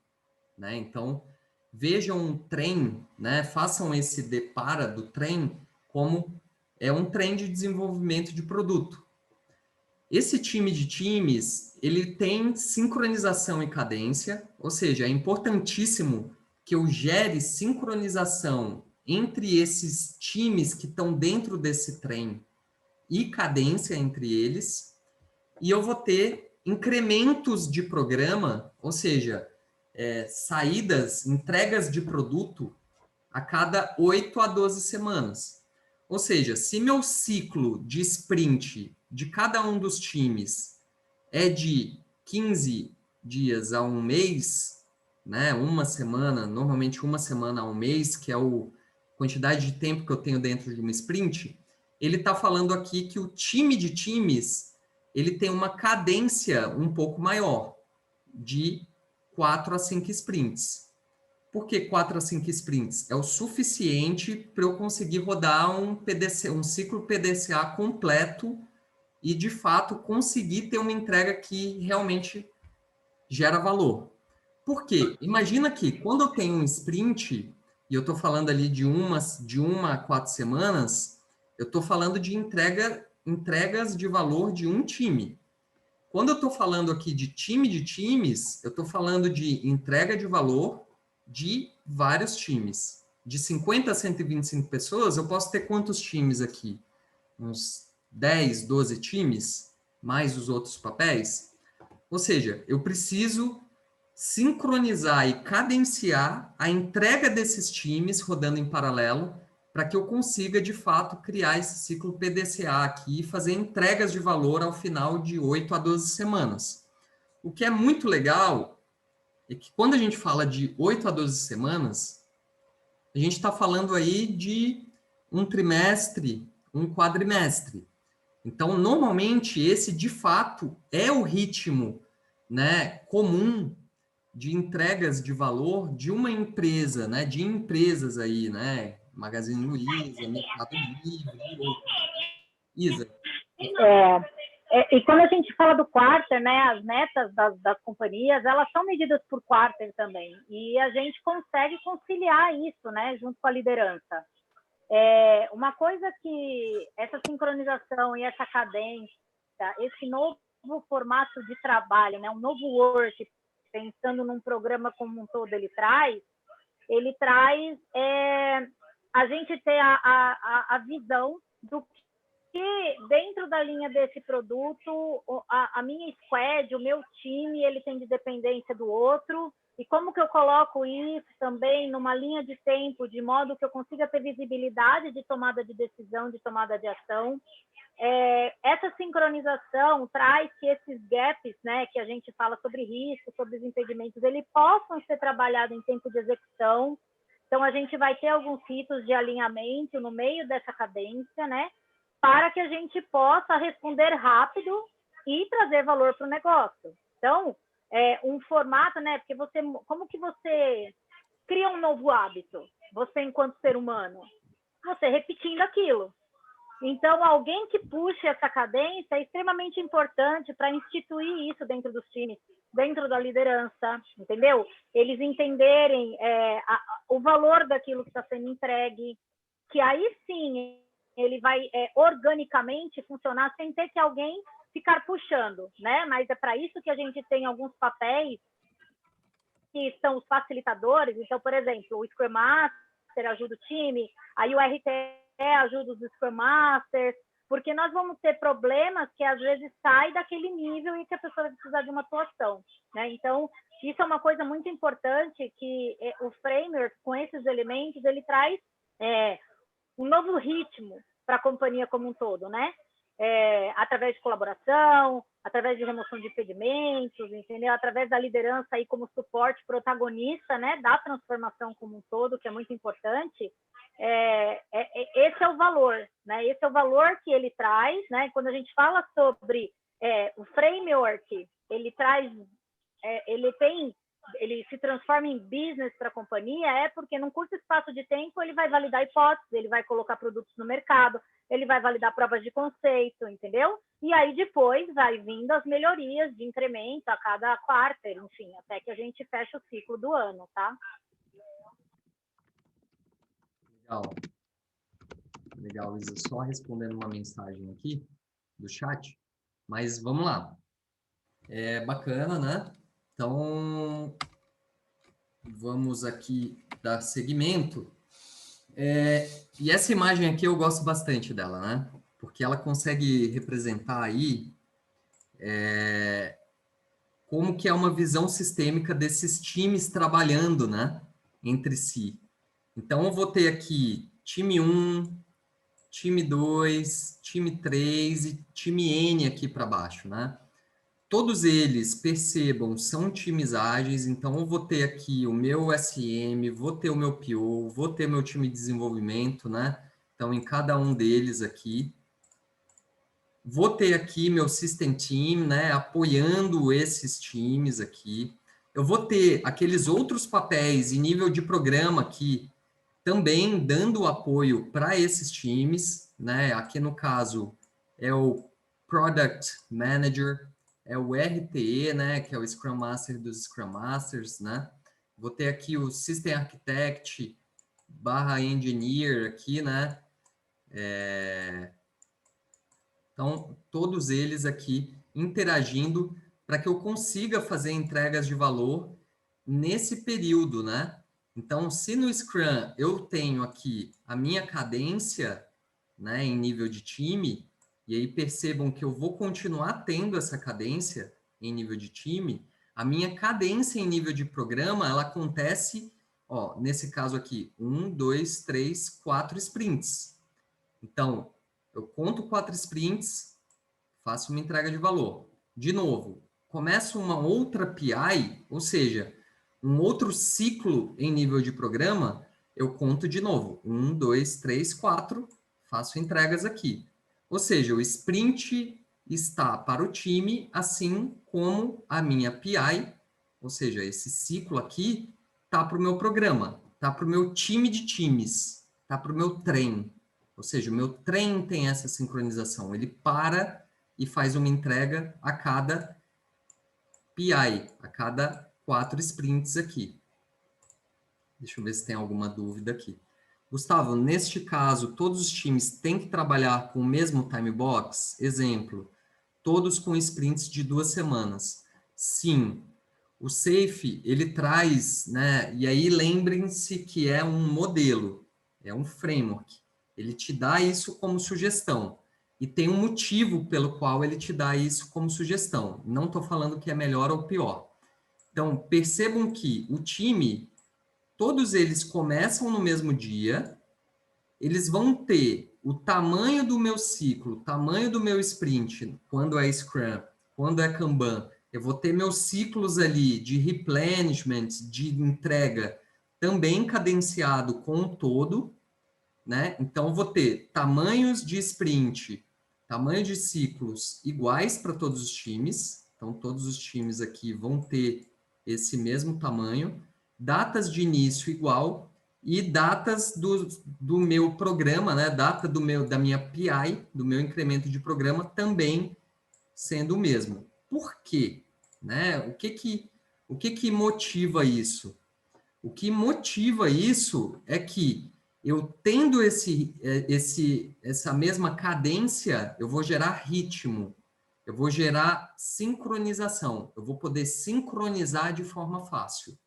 né? Então, vejam um trem, né? Façam esse depara do trem como um trem de desenvolvimento de produto. Esse time de times, ele tem sincronização e cadência, ou seja, é importantíssimo que eu gere sincronização entre esses times que estão dentro desse trem e cadência entre eles, e eu vou ter incrementos de programa, ou seja, saídas, entregas de produto a cada 8 a 12 semanas. Ou seja, se meu ciclo de sprint de cada um dos times é de 15 dias a um mês, né, uma semana, normalmente uma semana a um mês, que é a quantidade de tempo que eu tenho dentro de uma sprint, ele está falando aqui que o time de times ele tem uma cadência um pouco maior, de 4 a 5 sprints. Por que 4 a 5 sprints? É o suficiente para eu conseguir rodar um ciclo PDCA completo e, de fato, conseguir ter uma entrega que realmente gera valor. Por quê? Imagina que quando eu tenho um sprint, e eu estou falando ali de uma a 4 semanas, eu estou falando de entregas de valor de um time. Quando eu estou falando aqui de time de times, eu estou falando de entrega de valor de vários times. De 50 a 125 pessoas, eu posso ter quantos times aqui? Uns 10, 12 times, mais os outros papéis? Ou seja, eu preciso sincronizar e cadenciar a entrega desses times rodando em paralelo para que eu consiga, de fato, criar esse ciclo PDCA aqui e fazer entregas de valor ao final de 8 a 12 semanas. O que é muito legal é que quando a gente fala de 8 a 12 semanas, a gente está falando aí de um trimestre, um quadrimestre. Então, normalmente, esse, de fato, é o ritmo, né, comum de entregas de valor de uma empresa, né, de empresas aí, né, Magazine Luiza, Mercado Livre e outros. Isa. E quando a gente fala do quarter, né, as metas das companhias, elas são medidas por quarter também. E a gente consegue conciliar isso, né, junto com a liderança. Uma coisa que essa sincronização e essa cadência, esse novo formato de trabalho, né, um novo work, pensando num programa como um todo, ele traz a gente ter a visão do E dentro da linha desse produto, a minha squad, o meu time, ele tem de dependência do outro. E como que eu coloco isso também numa linha de tempo, de modo que eu consiga ter visibilidade de tomada de decisão, de tomada de ação. Essa sincronização traz que esses gaps, né, que a gente fala sobre risco, sobre os impedimentos, eles possam ser trabalhados em tempo de execução. Então, a gente vai ter alguns ritos de alinhamento no meio dessa cadência, né, para que a gente possa responder rápido e trazer valor para o negócio. Então, um formato, né, porque como que você cria um novo hábito? Você, enquanto ser humano, você repetindo aquilo. Então, alguém que puxe essa cadência é extremamente importante para instituir isso dentro dos times, dentro da liderança, entendeu? Eles entenderem o valor daquilo que está sendo entregue, que aí sim ele vai organicamente funcionar sem ter que alguém ficar puxando, né? Mas é para isso que a gente tem alguns papéis que são os facilitadores. Então, por exemplo, o Scrum Master ajuda o time, aí o RTE ajuda os Scrum Masters, porque nós vamos ter problemas que às vezes saem daquele nível e que a pessoa vai precisar de uma atuação, né? Então, isso é uma coisa muito importante, que o framework, com esses elementos, ele traz um novo ritmo para a companhia como um todo, né? Através de colaboração, através de remoção de impedimentos, entendeu? Através da liderança aí como suporte protagonista, né, da transformação como um todo, que é muito importante. Esse é o valor, né? Esse é o valor que ele traz, né? Quando a gente fala sobre o framework, ele traz, ele se transforma em business para a companhia, porque num curto espaço de tempo ele vai validar hipóteses, ele vai colocar produtos no mercado, ele vai validar provas de conceito, entendeu? E aí depois vai vindo as melhorias de incremento a cada quarter, enfim, até que a gente feche o ciclo do ano, tá? Legal. Legal, Isa. Só respondendo uma mensagem aqui do chat, mas vamos lá. Bacana, né? Então, vamos aqui dar seguimento. E essa imagem aqui eu gosto bastante dela, né? Porque ela consegue representar aí como que é uma visão sistêmica desses times trabalhando, né? Entre si. Então, eu vou ter aqui time 1, time 2, time 3 e time N aqui para baixo, né? Todos eles, percebam, são times ágeis, então eu vou ter aqui o meu SM, vou ter o meu PO, vou ter meu time de desenvolvimento, né? Então, em cada um deles aqui. Vou ter aqui meu System Team, né? Apoiando esses times aqui. Eu vou ter aqueles outros papéis em nível de programa aqui, também dando apoio para esses times, né? Aqui no caso é o Product Manager, é o RTE, né? Que é o Scrum Master dos Scrum Masters, né? Vou ter aqui o System Architect / Engineer aqui, né? Então, todos eles aqui interagindo para que eu consiga fazer entregas de valor nesse período, né? Então, se no Scrum eu tenho aqui a minha cadência, né, em nível de time, e aí percebam que eu vou continuar tendo essa cadência em nível de time, a minha cadência em nível de programa, ela acontece, ó, nesse caso aqui, 1, 2, 3, 4 sprints. Então, eu conto 4 sprints, faço uma entrega de valor. De novo, começo uma outra PI, ou seja, um outro ciclo em nível de programa, eu conto de novo. 1, 2, 3, 4, faço entregas aqui. Ou seja, o sprint está para o time, assim como a minha PI, ou seja, esse ciclo aqui, está para o meu programa, está para o meu time de times, está para o meu trem. Ou seja, o meu trem tem essa sincronização. Ele para e faz uma entrega a cada PI, a cada 4 sprints aqui. Deixa eu ver se tem alguma dúvida aqui. Gustavo, neste caso, todos os times têm que trabalhar com o mesmo time box? Exemplo, todos com sprints de 2 semanas. Sim, o SAFe, ele traz, né? E aí lembrem-se que é um modelo, é um framework. Ele te dá isso como sugestão. e tem um motivo pelo qual ele te dá isso como sugestão. Não estou falando que é melhor ou pior. Então, percebam que o time, todos eles começam no mesmo dia, eles vão ter o tamanho do meu ciclo, o tamanho do meu sprint, quando é Scrum, quando é Kanban, eu vou ter meus ciclos ali de replenishment, de entrega, também cadenciado com o todo, né? Então, eu vou ter tamanhos de sprint, tamanho de ciclos iguais para todos os times. Então, todos os times aqui vão ter esse mesmo tamanho, datas de início igual e datas do meu programa, né? Data da minha PI, do meu incremento de programa, também sendo o mesmo. Por quê? Né? O que que motiva isso? O que motiva isso é que eu tendo essa mesma cadência, eu vou gerar ritmo, eu vou gerar sincronização, eu vou poder sincronizar de forma fácil.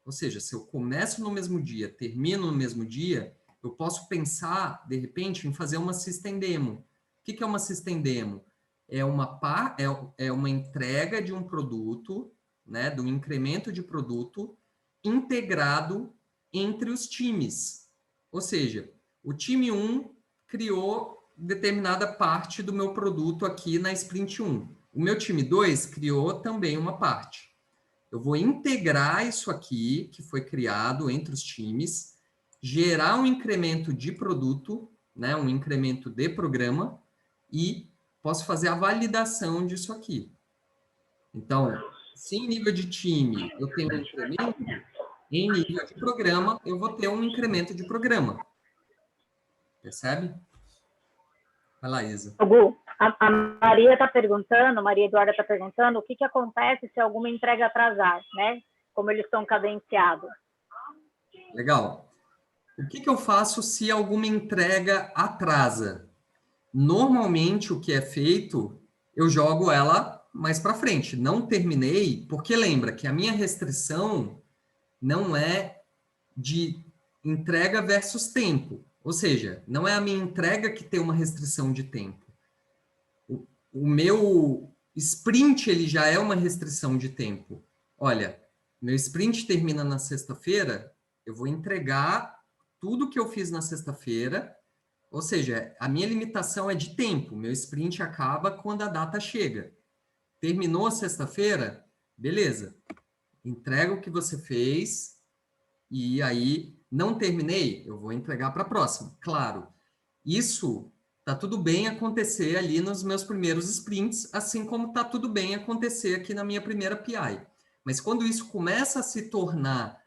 Ou seja, se eu começo no mesmo dia, termino no mesmo dia, eu posso pensar, de repente, em fazer uma system demo. O que é uma system demo? É uma entrega de um produto, né, de um incremento de produto integrado entre os times. Ou seja, o time 1 criou determinada parte do meu produto aqui na sprint 1. O meu time 2 criou também uma parte. Eu vou integrar isso aqui, que foi criado entre os times, gerar um incremento de produto, né, um incremento de programa, e posso fazer a validação disso aqui. Então, se em nível de time eu tenho um incremento, em nível de programa eu vou ter um incremento de programa. Percebe? Vai lá, Isa. Gu, a Maria está perguntando, Maria Eduarda está perguntando, o que acontece se alguma entrega atrasar, né? Como eles estão cadenciados. Legal. O que eu faço se alguma entrega atrasa? Normalmente, o que é feito, eu jogo ela mais para frente. Não terminei, porque lembra que a minha restrição não é de entrega versus tempo. Ou seja, não é a minha entrega que tem uma restrição de tempo. O meu sprint, ele já é uma restrição de tempo. Olha, meu sprint termina na sexta-feira, eu vou entregar tudo que eu fiz na sexta-feira. Ou seja, a minha limitação é de tempo. Meu sprint acaba quando a data chega. Terminou a sexta-feira? Beleza. Entrega o que você fez e aí não terminei, eu vou entregar para a próxima. Claro, isso tá tudo bem acontecer ali nos meus primeiros sprints, assim como tá tudo bem acontecer aqui na minha primeira PI. Mas quando isso começa a se tornar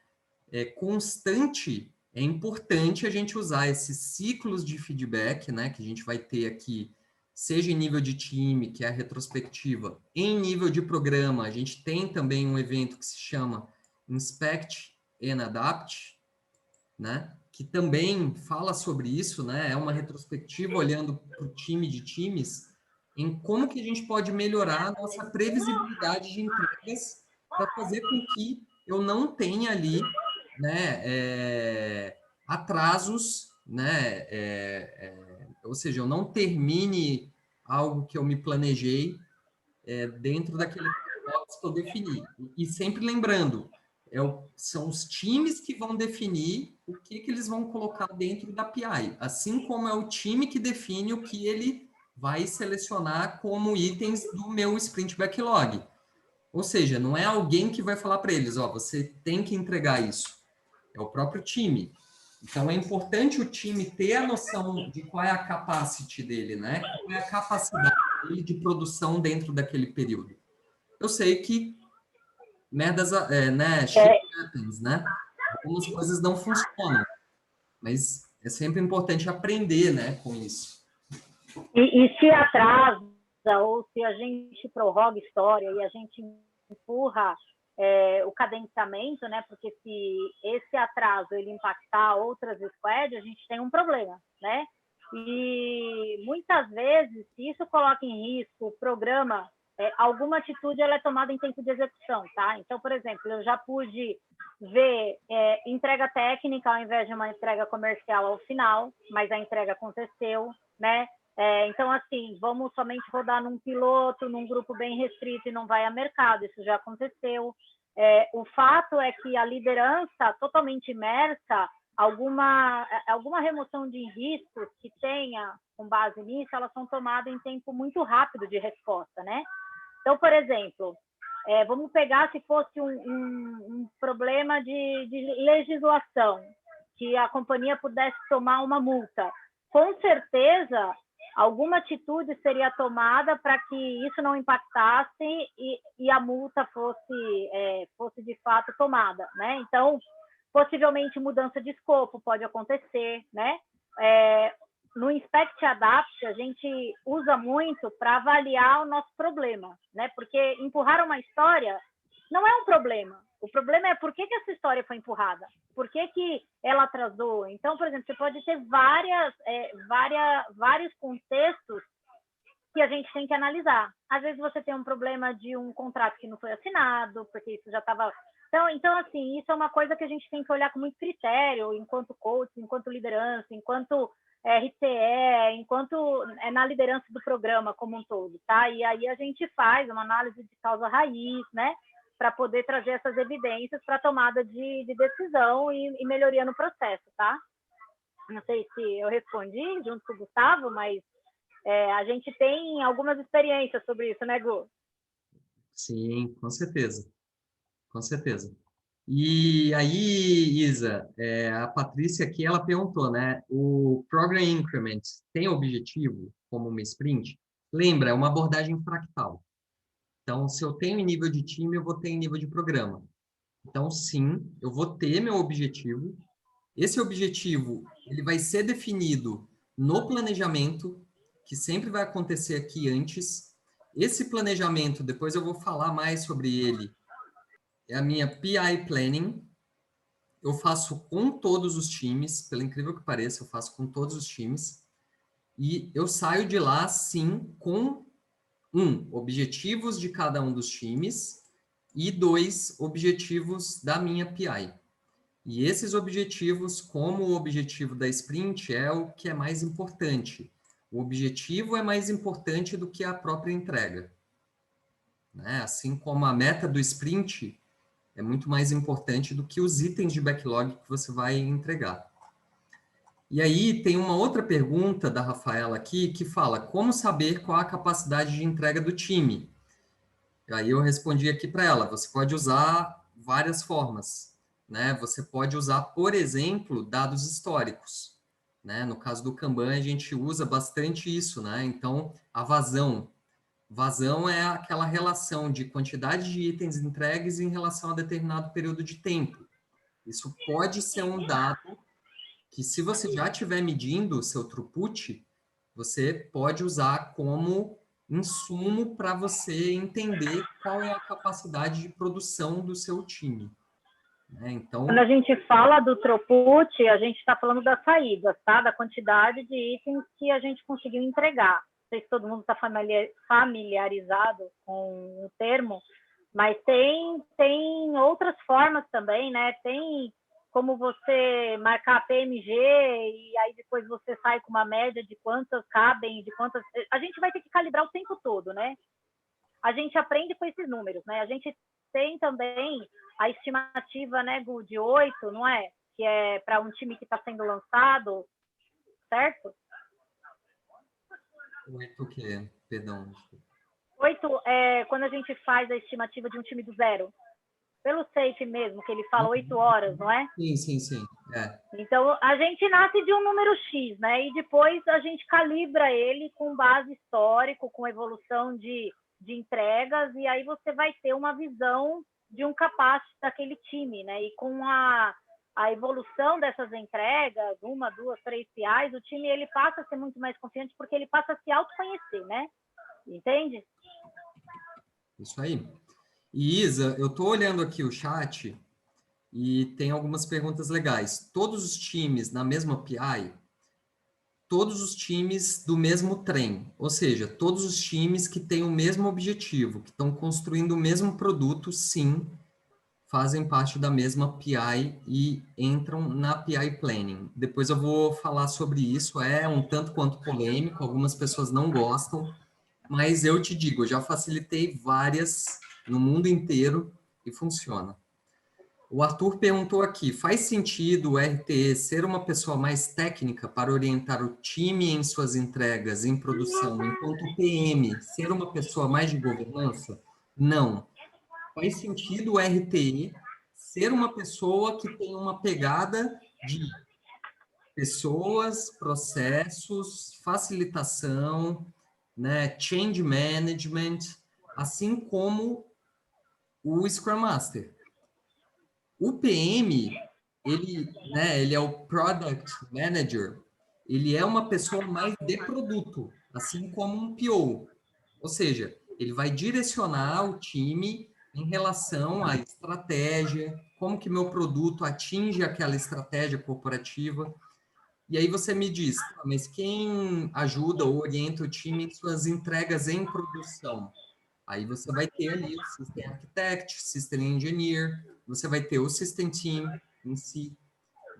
constante, é importante a gente usar esses ciclos de feedback, né, que a gente vai ter aqui, seja em nível de time, que é a retrospectiva, em nível de programa, a gente tem também um evento que se chama Inspect and Adapt, né, que também fala sobre isso, né, é uma retrospectiva olhando para o time de times, em como que a gente pode melhorar a nossa previsibilidade de entregas para fazer com que eu não tenha ali, né, atrasos, né, ou seja, eu não termine algo que eu me planejei dentro daquele box que eu defini. E sempre lembrando, são os times que vão definir o que eles vão colocar dentro da PI, assim como é o time que define o que ele vai selecionar como itens do meu sprint backlog. Ou seja, não é alguém que vai falar para eles, ó, você tem que entregar isso. É o próprio time. Então, é importante o time ter a noção de qual é a capacity dele, né? Qual é a capacidade dele de produção dentro daquele período. Eu sei que merdas, né? Shit happens, né? Algumas coisas não funcionam, mas é sempre importante aprender, né, com isso. E se atrasa, ou se a gente prorroga história e a gente empurra o cadenciamento, né? Porque se esse atraso ele impactar outras squads, a gente tem um problema, né? E muitas vezes, se isso coloca em risco o programa, alguma atitude ela é tomada em tempo de execução, tá? Então, por exemplo, eu já pude ver entrega técnica ao invés de uma entrega comercial ao final, mas a entrega aconteceu, né? Então, assim, vamos somente rodar num piloto, num grupo bem restrito e não vai a mercado, isso já aconteceu. O fato é que a liderança totalmente imersa, alguma remoção de riscos que tenha com base nisso, elas são tomadas em tempo muito rápido de resposta, né? Então, por exemplo, vamos pegar se fosse um problema de legislação, que a companhia pudesse tomar uma multa. Com certeza, alguma atitude seria tomada para que isso não impactasse e a multa fosse de fato tomada, né? Então, possivelmente mudança de escopo pode acontecer, né? No Inspect Adapt, a gente usa muito para avaliar o nosso problema, né? Porque empurrar uma história não é um problema. O problema é por que essa história foi empurrada, por que ela atrasou. Então, por exemplo, você pode ter vários contextos que a gente tem que analisar. Às vezes você tem um problema de um contrato que não foi assinado, porque isso já estava... Então, assim, isso é uma coisa que a gente tem que olhar com muito critério, enquanto coach, enquanto liderança, enquanto RTE, enquanto na liderança do programa como um todo, tá? E aí a gente faz uma análise de causa raiz, né? Para poder trazer essas evidências para tomada de decisão e melhoria no processo, tá? Não sei se eu respondi junto com o Gustavo, mas a gente tem algumas experiências sobre isso, né, Gu? Sim, com certeza. Com certeza. E aí, Isa, a Patrícia aqui, ela perguntou, né? O Program Increment tem objetivo como uma sprint? Lembra, é uma abordagem fractal. Então, se eu tenho em nível de time, eu vou ter em nível de programa. Então, sim, eu vou ter meu objetivo. Esse objetivo, ele vai ser definido no planejamento, que sempre vai acontecer aqui antes. Esse planejamento, depois eu vou falar mais sobre ele, é a minha PI Planning. Eu faço com todos os times, pelo incrível que pareça, eu faço com todos os times. E eu saio de lá, sim, com objetivos de cada um dos times e 2, objetivos da minha PI. E esses objetivos, como o objetivo da sprint, é o que é mais importante. O objetivo é mais importante do que a própria entrega, né? Assim como a meta do sprint é muito mais importante do que os itens de backlog que você vai entregar. E aí tem uma outra pergunta da Rafaela aqui que fala: como saber qual a capacidade de entrega do time? E aí eu respondi aqui para ela: você pode usar várias formas, né? Você pode usar, por exemplo, dados históricos, né? No caso do Kanban, a gente usa bastante isso, né? Então, a vazão. Vazão é aquela relação de quantidade de itens entregues em relação a determinado período de tempo. Isso pode ser um dado que, se você já estiver medindo o seu throughput, você pode usar como insumo para você entender qual é a capacidade de produção do seu time, né? Então, quando a gente fala do throughput, a gente está falando das saídas, tá? Da quantidade de itens que a gente conseguiu entregar. Não sei se todo mundo está familiarizado com o termo, mas tem outras formas também, né? Tem como você marcar PMG e aí depois você sai com uma média de quantas cabem, de quantas... A gente vai ter que calibrar o tempo todo, né? A gente aprende com esses números, né? A gente tem também a estimativa, né, Gu, de 8, não é? Que é para um time que está sendo lançado, certo? 8 o quê? Perdão. 8 é quando a gente faz a estimativa de um time do zero. Pelo safe mesmo, que ele fala 8 horas, não é? Sim. Então, a gente nasce de um número X, né? E depois a gente calibra ele com base histórico, com evolução de entregas, e aí você vai ter uma visão de um capacity daquele time, né? E com a evolução dessas entregas, 1, 2, 3 PIs, o time ele passa a ser muito mais confiante porque ele passa a se autoconhecer, né? Entende? Isso aí. E Isa, eu estou olhando aqui o chat e tem algumas perguntas legais. Todos os times na mesma PI? Todos os times do mesmo trem, ou seja, todos os times que têm o mesmo objetivo, que estão construindo o mesmo produto, sim, fazem parte da mesma PI e entram na PI Planning. Depois eu vou falar sobre isso, é um tanto quanto polêmico, algumas pessoas não gostam, mas eu te digo, eu já facilitei várias no mundo inteiro e funciona. O Arthur perguntou aqui, faz sentido o RTE ser uma pessoa mais técnica para orientar o time em suas entregas em produção, enquanto o PM ser uma pessoa mais de governança? Não. Faz sentido o RTE ser uma pessoa que tem uma pegada de pessoas, processos, facilitação, né, change management, assim como o Scrum Master. O PM, ele é o Product Manager, ele é uma pessoa mais de produto, assim como um PO. Ou seja, ele vai direcionar o time em relação à estratégia, como que meu produto atinge aquela estratégia corporativa. E aí você me diz, mas quem ajuda ou orienta o time em suas entregas em produção? Aí você vai ter ali o System Architect, System Engineer, você vai ter o System Team em si,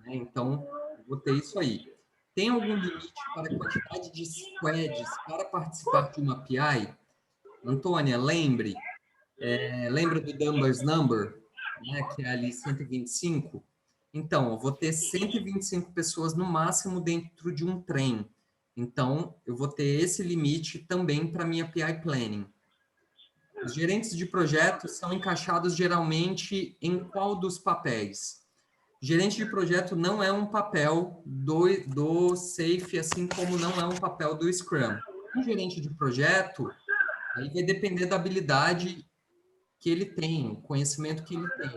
né? Então, eu vou ter isso aí. Tem algum limite para a quantidade de squads para participar de uma PI? Antônia, lembra do Dunbar's Number, né, que é ali 125? Então, eu vou ter 125 pessoas no máximo dentro de um trem. Então, eu vou ter esse limite também para minha PI Planning. Os gerentes de projetos são encaixados geralmente em qual dos papéis? Gerente de projeto não é um papel do SAFe, assim como não é um papel do Scrum. Um gerente de projeto, aí vai depender da habilidade que ele tem, o conhecimento que ele tem,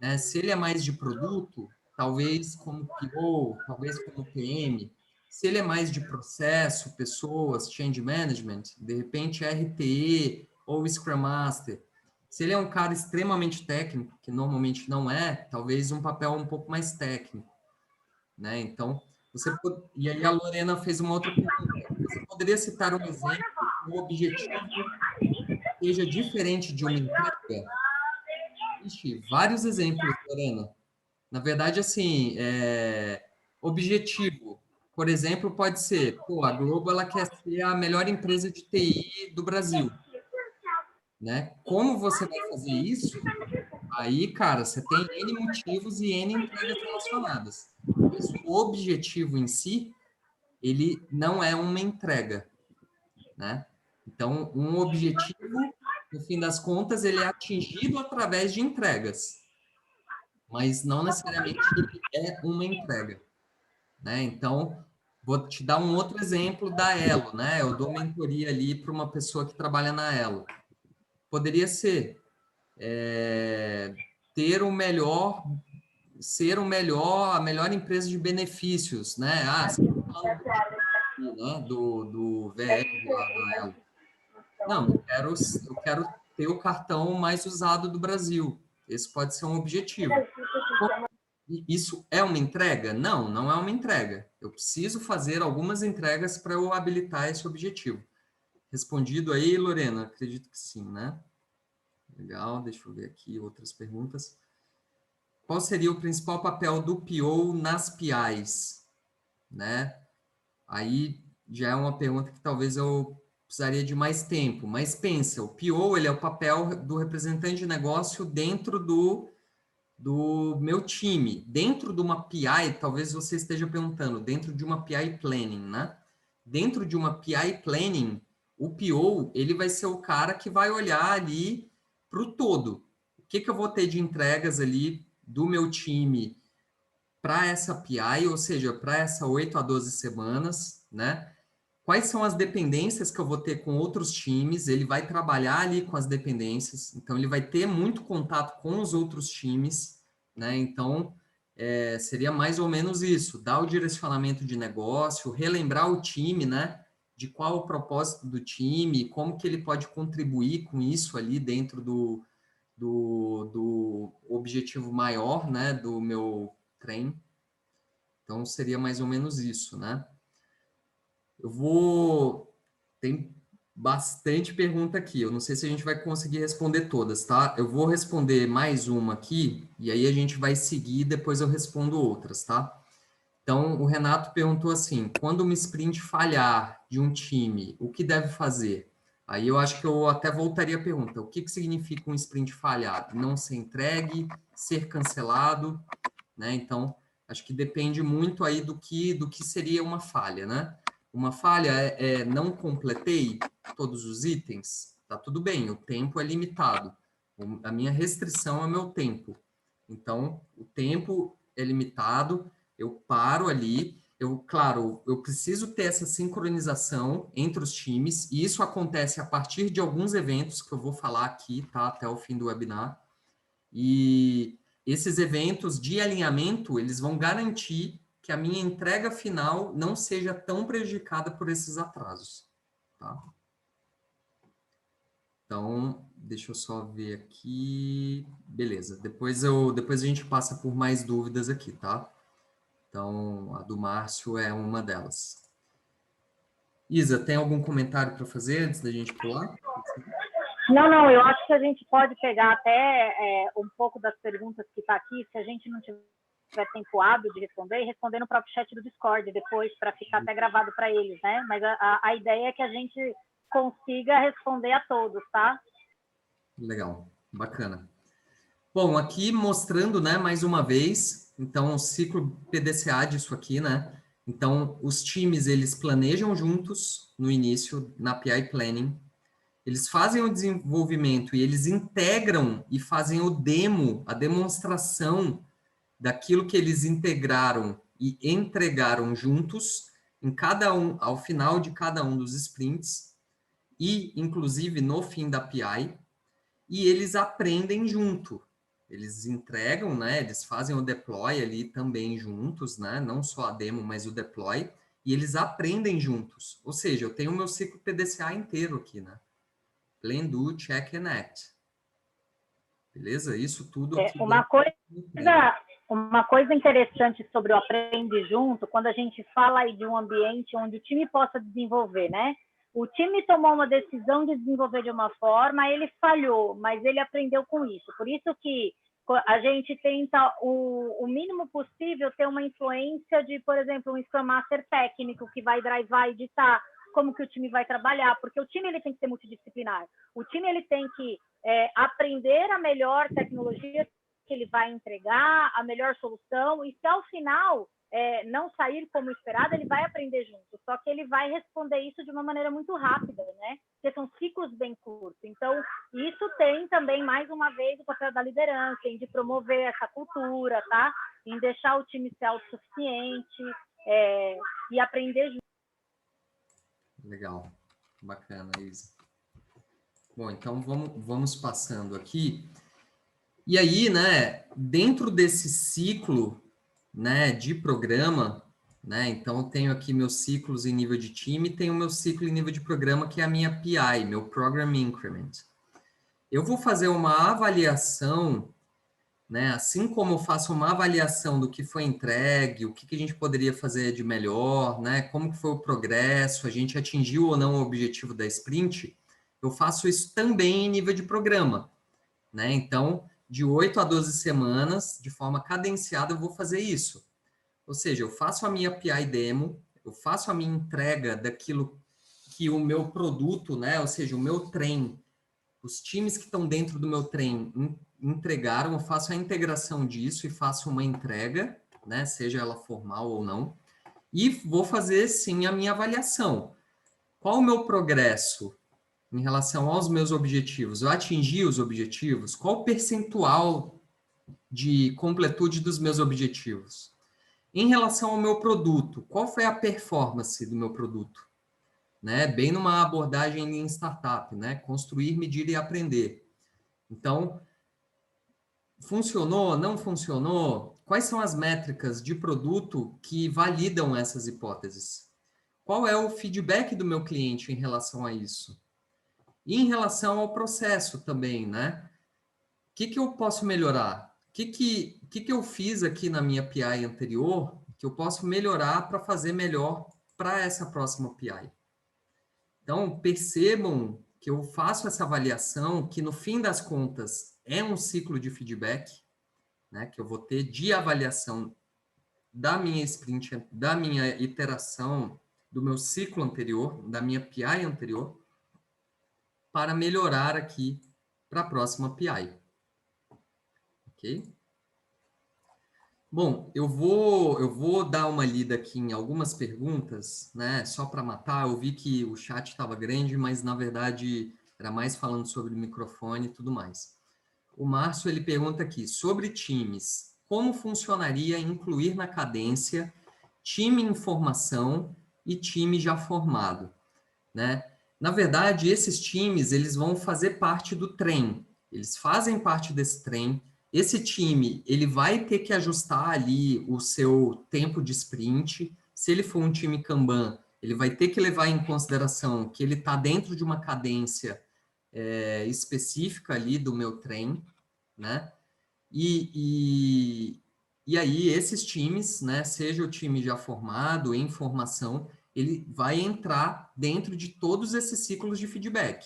né? Se ele é mais de produto, talvez como PO, talvez como PM. Se ele é mais de processo, pessoas, change management, de repente RTE ou Scrum Master. Se ele é um cara extremamente técnico, que normalmente não é, talvez um papel um pouco mais técnico, né? Então, e aí a Lorena fez uma outra pergunta. Você poderia citar um exemplo que o objetivo seja diferente de uma entrega? Ixi, vários exemplos, Lorena. Na verdade, assim, objetivo, por exemplo, pode ser, pô, a Globo ela quer ser a melhor empresa de TI do Brasil, né? Como você vai fazer isso? Aí, cara, você tem N motivos e N entregas relacionadas. Mas o objetivo em si, ele não é uma entrega, né? Então, um objetivo, no fim das contas, ele é atingido através de entregas, mas não necessariamente ele é uma entrega, né? Então, vou te dar um outro exemplo da Elo, né? Eu dou mentoria ali para uma pessoa que trabalha na Elo. Poderia ser ter o melhor, ser o melhor, a melhor empresa de benefícios, né? Ah, você está falando do VR lá da Elo. Não, eu quero ter o cartão mais usado do Brasil. Esse pode ser um objetivo. Isso é uma entrega? Não, não é uma entrega. Eu preciso fazer algumas entregas para eu habilitar esse objetivo. Respondido aí, Lorena? Acredito que sim, né? Legal, deixa eu ver aqui outras perguntas. Qual seria o principal papel do PO nas PIs? Né? Aí já é uma pergunta que talvez eu precisaria de mais tempo, mas pensa, o PO ele é o papel do representante de negócio dentro do meu time. Dentro de uma PI, talvez você esteja perguntando, dentro de uma PI Planning, né? Dentro de uma PI Planning, o PO, ele vai ser o cara que vai olhar ali para o todo. O que eu vou ter de entregas ali do meu time para essa PI, ou seja, para essa 8 a 12 semanas, né? Quais são as dependências que eu vou ter com outros times? Ele vai trabalhar ali com as dependências, então ele vai ter muito contato com os outros times, né? Então, seria mais ou menos isso, dar o direcionamento de negócio, relembrar o time, né? De qual o propósito do time, como que ele pode contribuir com isso ali dentro do objetivo maior, né? Do meu trem. Então, seria mais ou menos isso, né? Eu vou... Tem bastante pergunta aqui. Eu não sei se a gente vai conseguir responder todas, tá? Eu vou responder mais uma aqui, e aí a gente vai seguir e depois eu respondo outras, tá? Então, o Renato perguntou assim, quando uma sprint falhar de um time, o que deve fazer? Aí eu acho que eu até voltaria a pergunta, o que que significa um sprint falhar? Não ser entregue, ser cancelado, né? Então, acho que depende muito aí do que seria uma falha, né? Uma falha é não completei todos os itens, tá tudo bem, o tempo é limitado. A minha restrição é meu tempo. Então, o tempo é limitado, eu paro ali, claro, eu preciso ter essa sincronização entre os times, e isso acontece a partir de alguns eventos que eu vou falar aqui, tá? Até o fim do webinar. E esses eventos de alinhamento, eles vão garantir que a minha entrega final não seja tão prejudicada por esses atrasos, tá? Então, deixa eu só ver aqui. Beleza, depois a gente passa por mais dúvidas aqui, tá? Então, a do Márcio é uma delas. Isa, tem algum comentário para fazer antes da gente pular? Não, eu acho que a gente pode pegar até um pouco das perguntas que está aqui, se a gente não tiver tempo hábil de responder, e responder no próprio chat do Discord depois, para ficar até gravado para eles, né? Mas a ideia é que a gente consiga responder a todos, tá? Legal, bacana. Bom, aqui mostrando, né, mais uma vez, então, o ciclo PDCA disso aqui, né? Então, os times, eles planejam juntos no início, na PI Planning, eles fazem o desenvolvimento e eles integram e fazem o demo, a demonstração daquilo que eles integraram e entregaram juntos em cada um, ao final de cada um dos sprints e, inclusive, no fim da PI, e eles aprendem junto. Eles entregam, né? Eles fazem o deploy ali também juntos, né? Não só a demo, mas o deploy, e eles aprendem juntos. Ou seja, eu tenho o meu ciclo PDCA inteiro aqui, né? Plan, do, check and act. Beleza? Isso tudo aqui. Uma coisa interessante sobre o aprende junto, quando a gente fala aí de um ambiente onde o time possa desenvolver, né? O time tomou uma decisão de desenvolver de uma forma, ele falhou, mas ele aprendeu com isso. Por isso que a gente tenta o mínimo possível ter uma influência de, por exemplo, um Scrum Master técnico que vai drivar e ditar como que o time vai trabalhar, porque o time ele tem que ser multidisciplinar. O time ele tem que aprender a melhor tecnologia que ele vai entregar, a melhor solução, e se ao final não sair como esperado, ele vai aprender junto, só que ele vai responder isso de uma maneira muito rápida, né? Porque são ciclos bem curtos. Então, isso tem também, mais uma vez, o papel da liderança, em de promover essa cultura, tá? Em deixar o time ser autossuficiente e aprender junto. Legal, bacana, Isa. Bom, então vamos passando aqui. E aí, né, dentro desse ciclo, né, de programa, né, então eu tenho aqui meus ciclos em nível de time, tenho o meu ciclo em nível de programa, que é a minha PI, meu Program Increment. Eu vou fazer uma avaliação, né, assim como eu faço uma avaliação do que foi entregue, o que a gente poderia fazer de melhor, né, como que foi o progresso, a gente atingiu ou não o objetivo da sprint, eu faço isso também em nível de programa, né, então de 8 a 12 semanas, de forma cadenciada, eu vou fazer isso. Ou seja, eu faço a minha PI demo, eu faço a minha entrega daquilo que o meu produto, né, ou seja, o meu trem, os times que estão dentro do meu trem entregaram, eu faço a integração disso e faço uma entrega, né, seja ela formal ou não, e vou fazer, sim, a minha avaliação. Qual o meu progresso em relação aos meus objetivos? Eu atingi os objetivos? Qual o percentual de completude dos meus objetivos? Em relação ao meu produto, qual foi a performance do meu produto? Né? Bem numa abordagem em startup, né? Construir, medir e aprender. Então, funcionou, não funcionou? Quais são as métricas de produto que validam essas hipóteses? Qual é o feedback do meu cliente em relação a isso? E em relação ao processo também, né? O que eu posso melhorar? O que eu fiz aqui na minha PI anterior que eu posso melhorar para fazer melhor para essa próxima PI? Então, percebam que eu faço essa avaliação, que no fim das contas é um ciclo de feedback, né, que eu vou ter de avaliação da minha sprint, da minha iteração, do meu ciclo anterior, da minha PI anterior, para melhorar aqui para a próxima PI. Ok? Bom, eu vou dar uma lida aqui em algumas perguntas, né? Só para matar, eu vi que o chat estava grande, mas na verdade era mais falando sobre o microfone e tudo mais. O Márcio, ele pergunta aqui, sobre times, como funcionaria incluir na cadência time em formação e time já formado, né? Na verdade, esses times, eles vão fazer parte do trem, eles fazem parte desse trem. Esse time, ele vai ter que ajustar ali o seu tempo de sprint. Se ele for um time Kanban, ele vai ter que levar em consideração que ele está dentro de uma cadência específica ali do meu trem, né? E aí, esses times, né, seja o time já formado, em formação, ele vai entrar dentro de todos esses ciclos de feedback.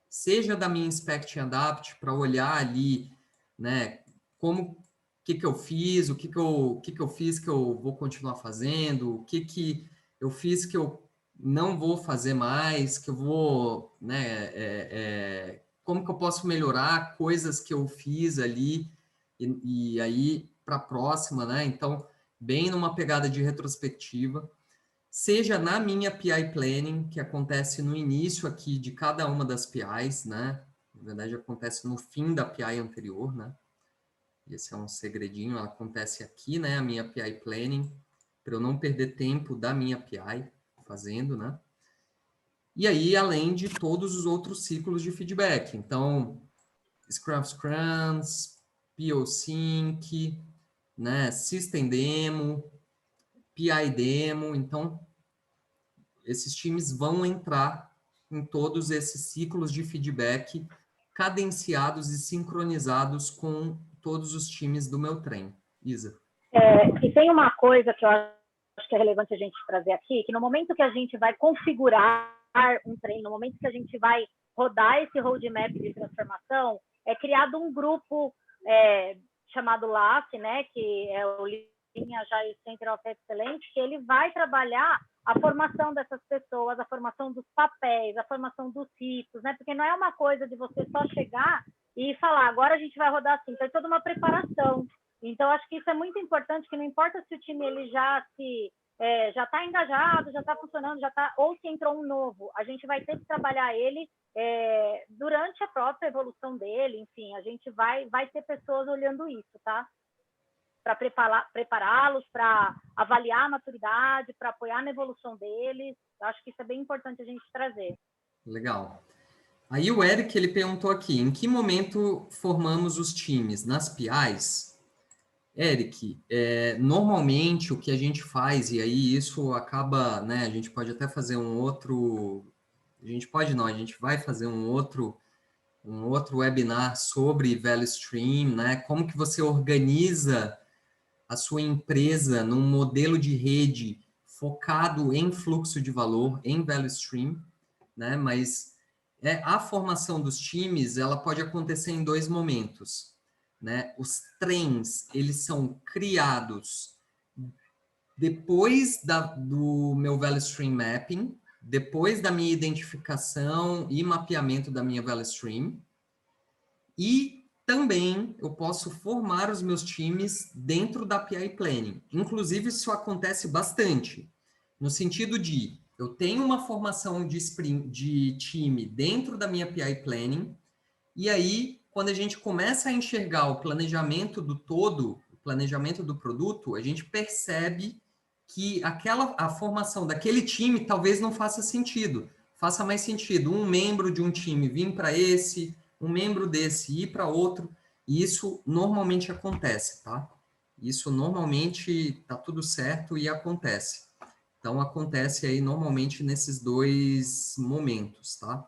Seja da minha Inspect and Adapt, para olhar ali, né, o que eu fiz, o que eu fiz que eu vou continuar fazendo, o que eu fiz que eu não vou fazer mais, que eu vou, né, como que eu posso melhorar coisas que eu fiz ali, e aí para a próxima, né? Então, bem numa pegada de retrospectiva, seja na minha PI Planning, que acontece no início aqui de cada uma das PIs, né? Na verdade, acontece no fim da PI anterior, né? Esse é um segredinho, ela acontece aqui, né? A minha PI Planning, para eu não perder tempo da minha PI fazendo, né? E aí, além de todos os outros ciclos de feedback. Então, Scrums, POSync, né, System Demo, PI Demo. Então, esses times vão entrar em todos esses ciclos de feedback cadenciados e sincronizados com todos os times do meu trem. Isa. E tem uma coisa que eu acho que é relevante a gente trazer aqui, que no momento que a gente vai configurar um trem, no momento que a gente vai rodar esse roadmap de transformação, é criado um grupo chamado LAC, né, que é o Lean Agile Center of Excellence, que ele vai trabalhar a formação dessas pessoas, a formação dos papéis, a formação dos ritos, né, porque não é uma coisa de você só chegar e falar, agora a gente vai rodar assim, tem toda uma preparação. Então, acho que isso é muito importante, que não importa se o time ele já está engajado, já está funcionando, ou se entrou um novo, a gente vai ter que trabalhar ele durante a própria evolução dele, enfim, a gente vai ter pessoas olhando isso, tá? Para prepará-los, para avaliar a maturidade, para apoiar na evolução deles. Eu acho que isso é bem importante a gente trazer. Legal. Aí o Eric, ele perguntou aqui, em que momento formamos os times? Nas PIs? Eric, normalmente o que a gente faz, e aí isso acaba, né, a gente pode até fazer um outro, a gente vai fazer um outro webinar sobre Value Stream, né, como que você organiza a sua empresa num modelo de rede focado em fluxo de valor, em Value Stream, né, mas a formação dos times, ela pode acontecer em dois momentos, né? Os trens, eles são criados depois do meu Value Stream Mapping, depois da minha identificação e mapeamento da minha Value Stream, e também eu posso formar os meus times dentro da PI Planning. Inclusive, isso acontece bastante, no sentido de eu tenho uma formação de time dentro da minha PI Planning, e aí, quando a gente começa a enxergar o planejamento do todo, o planejamento do produto, a gente percebe que a formação daquele time talvez não faça sentido. Faça mais sentido um membro de um time vir para esse, um membro desse ir para outro, e isso normalmente acontece, tá? Isso normalmente tá tudo certo e acontece. Então, acontece aí normalmente nesses dois momentos, tá?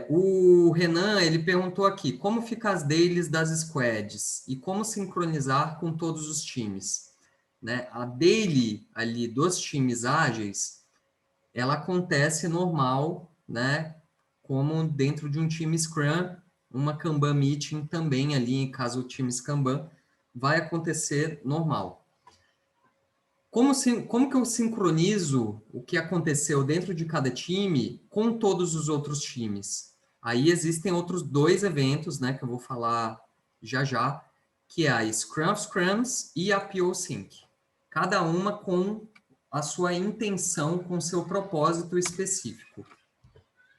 O Renan, ele perguntou aqui, como ficam as dailies das squads e como sincronizar com todos os times? Né? A daily ali dos times ágeis, ela acontece normal, né? Como dentro de um time Scrum, uma Kanban Meeting também ali, em caso o time Kanban, vai acontecer normal. Como que eu sincronizo o que aconteceu dentro de cada time com todos os outros times? Aí existem outros 2 eventos, né, que eu vou falar já já, que é a Scrum of Scrums e a PO Sync. Cada uma com a sua intenção, com seu propósito específico,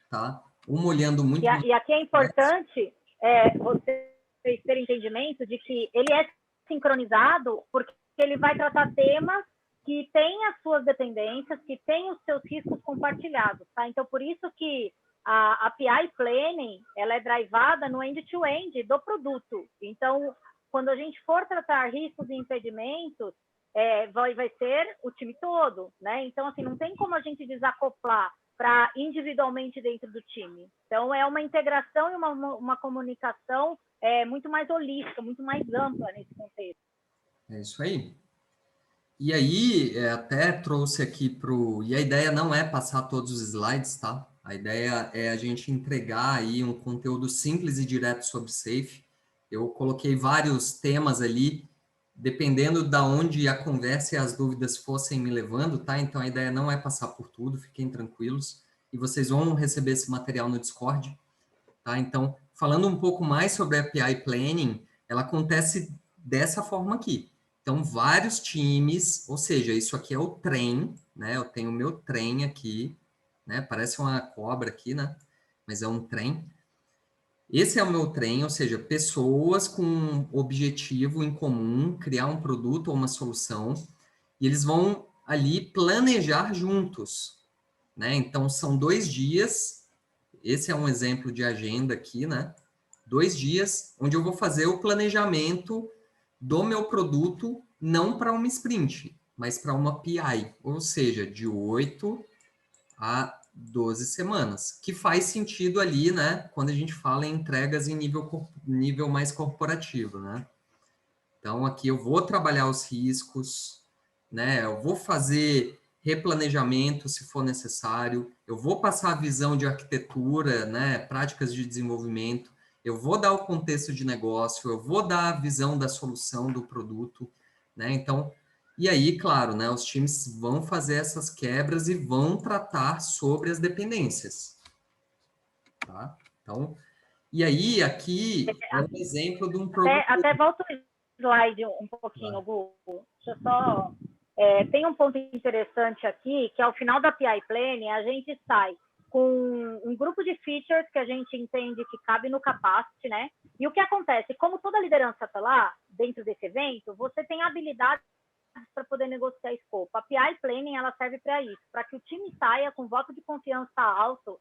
tá? Uma olhando muito mais... E aqui é importante vocês terem entendimento de que ele é sincronizado porque ele vai tratar temas que têm as suas dependências, que têm os seus riscos compartilhados, tá? Então, por isso que a API Planning, ela é drivada no end-to-end do produto. Então, quando a gente for tratar riscos e impedimentos, vai ser o time todo, né? Então, assim, não tem como a gente desacoplar para individualmente dentro do time. Então, é uma integração e uma comunicação muito mais holística, muito mais ampla nesse contexto. É isso aí. E aí, até trouxe aqui para o... E a ideia não é passar todos os slides, tá? A ideia é a gente entregar aí um conteúdo simples e direto sobre Safe. Eu coloquei vários temas ali, dependendo da onde a conversa e as dúvidas fossem me levando, tá? Então, a ideia não é passar por tudo, fiquem tranquilos. E vocês vão receber esse material no Discord, tá? Então, falando um pouco mais sobre a API Planning, ela acontece dessa forma aqui. Então, vários times, ou seja, isso aqui é o trem, né? Eu tenho o meu trem aqui, né? Parece uma cobra aqui, né? Mas é um trem. Esse é o meu trem, ou seja, pessoas com um objetivo em comum, criar um produto ou uma solução, e eles vão ali planejar juntos, né? Então, são 2 dias, esse é um exemplo de agenda aqui, né? 2 dias, onde eu vou fazer o planejamento do meu produto, não para uma sprint, mas para uma PI, ou seja, de 8 a 12 semanas, que faz sentido ali, né, quando a gente fala em entregas em nível mais corporativo, né? Então, aqui eu vou trabalhar os riscos, né, eu vou fazer replanejamento se for necessário, eu vou passar a visão de arquitetura, né, práticas de desenvolvimento, eu vou dar o contexto de negócio, eu vou dar a visão da solução do produto, né? Então, e aí, claro, né, os times vão fazer essas quebras e vão tratar sobre as dependências, tá? Então, e aí, aqui é um exemplo de um produto... Até volta o slide um pouquinho, Gu. Deixa eu só... tem um ponto interessante aqui, que ao final da PI Planning, a gente sai com um grupo de features que a gente entende que cabe no capacity, né? E o que acontece? Como toda liderança está lá, dentro desse evento, você tem habilidades para poder negociar escopo. A PI Planning, ela serve para isso, para que o time saia com voto de confiança alto,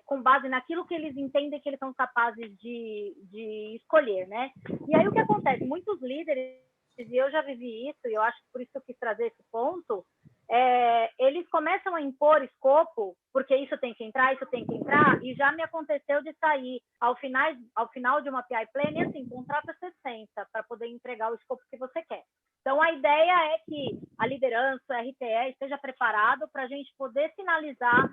com base naquilo que eles entendem que eles são capazes de escolher, né? E aí o que acontece? Muitos líderes, e eu já vivi isso, e eu acho que por isso que eu quis trazer esse ponto, eles começam a impor escopo, porque isso tem que entrar, e já me aconteceu de sair ao final de uma PI Planning, assim, contrata 60 para poder entregar o escopo que você quer. Então, a ideia é que a liderança, o RTE, esteja preparado para a gente poder sinalizar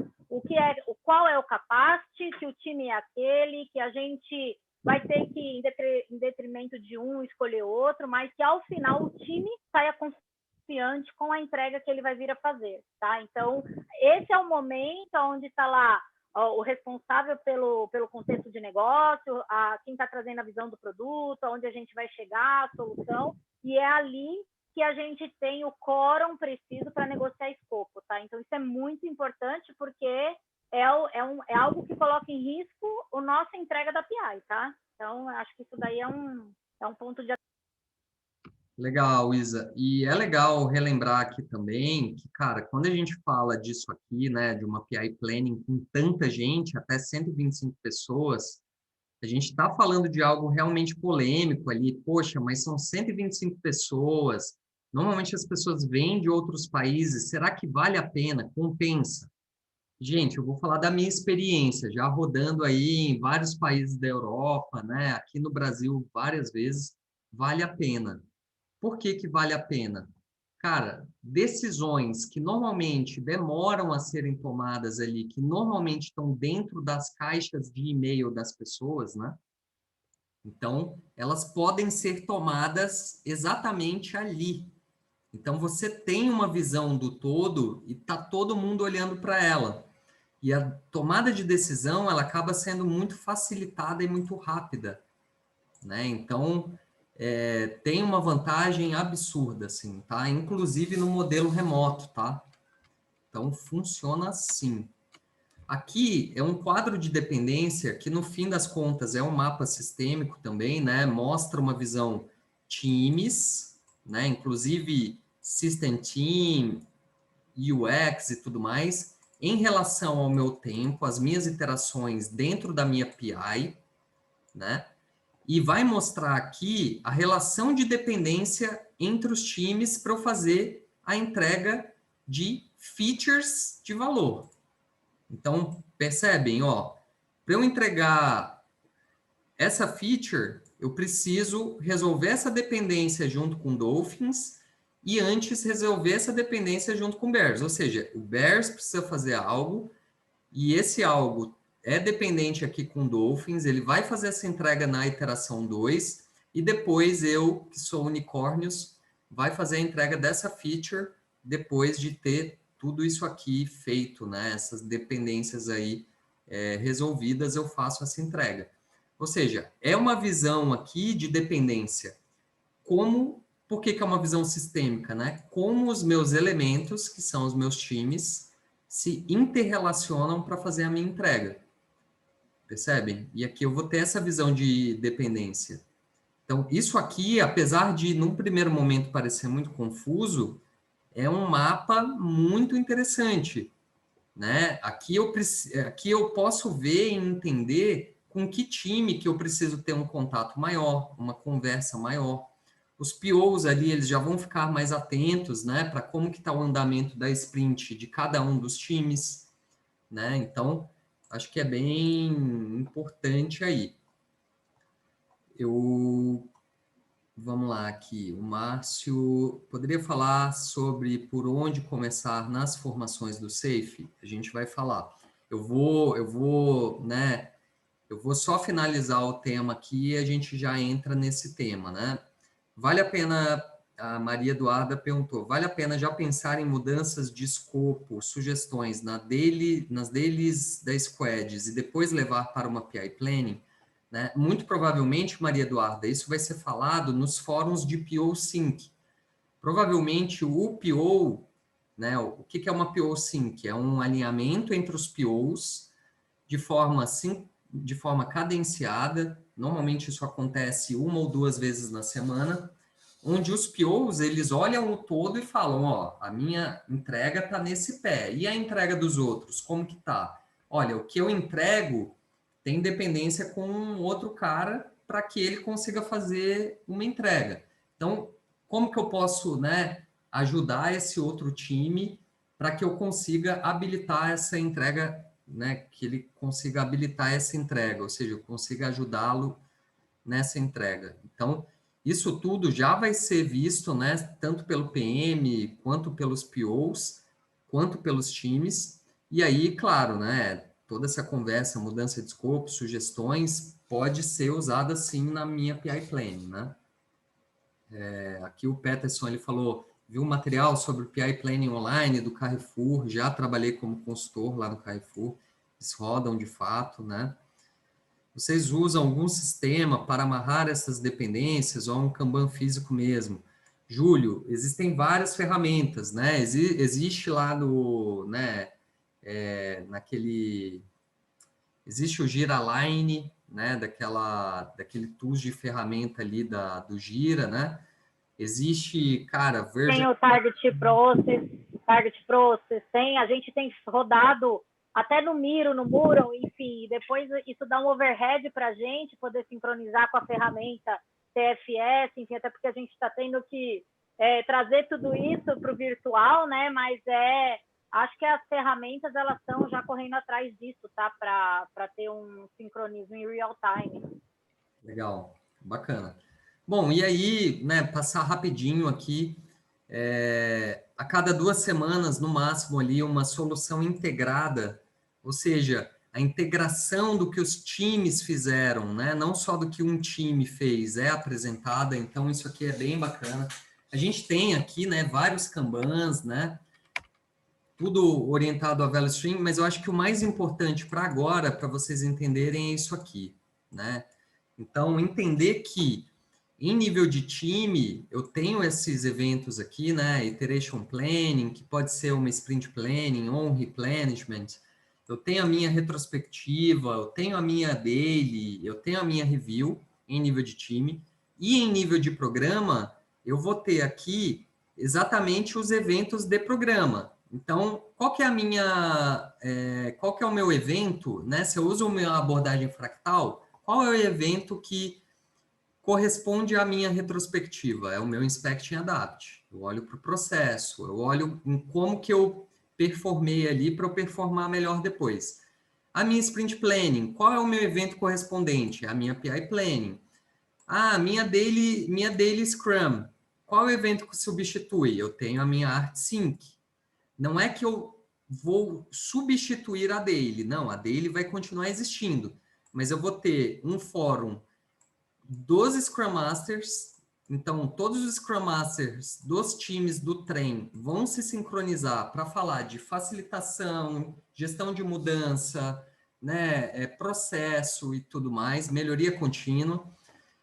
qual é o capacity, que o time é aquele, que a gente vai ter que, em detrimento de um, escolher outro, mas que, ao final, o time saia confiante com a entrega que ele vai vir a fazer, tá? Então, esse é o momento onde está lá o responsável pelo contexto de negócio, quem está trazendo a visão do produto, onde a gente vai chegar, a solução, e é ali que a gente tem o quórum preciso para negociar escopo, tá? Então, isso é muito importante porque é algo que coloca em risco a nossa entrega da PI, tá? Então, acho que isso daí é um ponto de... Legal, Isa. E é legal relembrar aqui também que, cara, quando a gente fala disso aqui, né, de uma PI Planning com tanta gente, até 125 pessoas, a gente está falando de algo realmente polêmico ali. Poxa, mas são 125 pessoas. Normalmente as pessoas vêm de outros países. Será que vale a pena? Compensa? Gente, eu vou falar da minha experiência, já rodando aí em vários países da Europa, né? Aqui no Brasil várias vezes, vale a pena. Por que que vale a pena? cara, decisões que normalmente demoram a serem tomadas ali, que normalmente estão dentro das caixas de e-mail das pessoas, né? Então, elas podem ser tomadas exatamente ali. Então, você tem uma visão do todo e está todo mundo olhando para ela. E a tomada de decisão, ela acaba sendo muito facilitada e muito rápida, né? Então, tem uma vantagem absurda, assim, tá? Inclusive no modelo remoto, tá? Então, funciona assim. Aqui é um quadro de dependência que, no fim das contas, é um mapa sistêmico também, né? Mostra uma visão times, né? Inclusive System Team, UX e tudo mais, em relação ao meu tempo, as minhas iterações dentro da minha PI, né? E vai mostrar aqui a relação de dependência entre os times para eu fazer a entrega de features de valor. Então, percebem, ó, para eu entregar essa feature, eu preciso resolver essa dependência junto com Dolphins e antes resolver essa dependência junto com Bears. Ou seja, o Bears precisa fazer algo e esse algo é dependente aqui com Dolphins, ele vai fazer essa entrega na iteração 2 e depois eu, que sou unicórnios, vai fazer a entrega dessa feature depois de ter tudo isso aqui feito, né? Essas dependências aí resolvidas, eu faço essa entrega. Ou seja, é uma visão aqui de dependência. Por que é uma visão sistêmica, né? Como os meus elementos, que são os meus times, se interrelacionam para fazer a minha entrega. Percebem? E aqui eu vou ter essa visão de dependência. Então, isso aqui, apesar de, num primeiro momento, parecer muito confuso, é um mapa muito interessante, né? Aqui eu posso ver e entender com que time que eu preciso ter um contato maior, uma conversa maior. Os POs ali, eles já vão ficar mais atentos, né, para como que está o andamento da sprint de cada um dos times, né? Então, acho que é bem importante aí. Vamos lá aqui, o Márcio poderia falar sobre por onde começar nas formações do SAFe? A gente vai falar. Eu vou, né, eu vou só finalizar o tema aqui e a gente já entra nesse tema, né? Vale a pena, a Maria Eduarda perguntou, vale a pena já pensar em mudanças de escopo, sugestões nas dailies da Squads e depois levar para uma PI Planning? Né? Muito provavelmente, Maria Eduarda, isso vai ser falado nos fóruns de PO Sync. Provavelmente o PO, né, o que é uma PO Sync? É um alinhamento entre os POs de forma cadenciada. Normalmente isso acontece uma ou duas vezes na semana, onde os POs, eles olham o todo e falam, ó, a minha entrega está nesse pé. E a entrega dos outros, como que tá? Olha, o que eu entrego tem dependência com outro cara para que ele consiga fazer uma entrega. Então, como que eu posso, né, ajudar esse outro time para que eu consiga habilitar essa entrega, né, que ele consiga habilitar essa entrega, ou seja, eu consiga ajudá-lo nessa entrega. Então, isso tudo já vai ser visto, né, tanto pelo PM, quanto pelos POs, quanto pelos times. E aí, claro, né, toda essa conversa, mudança de escopo, sugestões, pode ser usada sim na minha PI Planning, né? Aqui o Peterson, ele falou, viu um material sobre o PI Planning online do Carrefour, já trabalhei como consultor lá no Carrefour, eles rodam de fato, né? Vocês usam algum sistema para amarrar essas dependências ou um Kanban físico mesmo? Júlio, existem várias ferramentas, né? Existe lá no, né, existe o Giraline, né, daquele tools de ferramenta ali do Gira, né? Existe, cara, Tem o Target Process, a gente tem rodado até no Miro, no Mural, enfim, depois isso dá um overhead para a gente poder sincronizar com a ferramenta TFS, enfim, até porque a gente está tendo que trazer tudo isso para o virtual, né? Mas acho que as ferramentas elas estão já correndo atrás disso, tá? Para ter um sincronismo em real time. Legal, bacana. Bom, e aí, né, passar rapidinho aqui, a cada 2 semanas, no máximo, ali, uma solução integrada, ou seja, a integração do que os times fizeram, né? Não só do que um time fez, é apresentada, então isso aqui é bem bacana. A gente tem aqui, né, vários Kanbans, né? Tudo orientado a value stream, mas eu acho que o mais importante para agora, para vocês entenderem, é isso aqui, né? Então, entender que em nível de time, eu tenho esses eventos aqui, né? Iteration Planning, que pode ser uma Sprint Planning, ou um Replenishment. Eu tenho a minha retrospectiva, eu tenho a minha daily, eu tenho a minha review em nível de time. E em nível de programa, eu vou ter aqui exatamente os eventos de programa. Então, qual que é a minha, qual que é o meu evento, né? Se eu uso uma abordagem fractal, qual é o evento que corresponde à minha retrospectiva? É o meu Inspect and Adapt. Eu olho para o processo, eu olho em como que eu performei ali para eu performar melhor depois. A minha Sprint Planning, qual é o meu evento correspondente? A minha PI Planning. Minha daily Scrum. Qual é o evento que substitui? Eu tenho a minha Art Sync. Não é que eu vou substituir a daily, não, a daily vai continuar existindo, mas eu vou ter um fórum dos Scrum Masters, então todos os Scrum Masters dos times do trem vão se sincronizar para falar de facilitação, gestão de mudança, né, processo e tudo mais, melhoria contínua,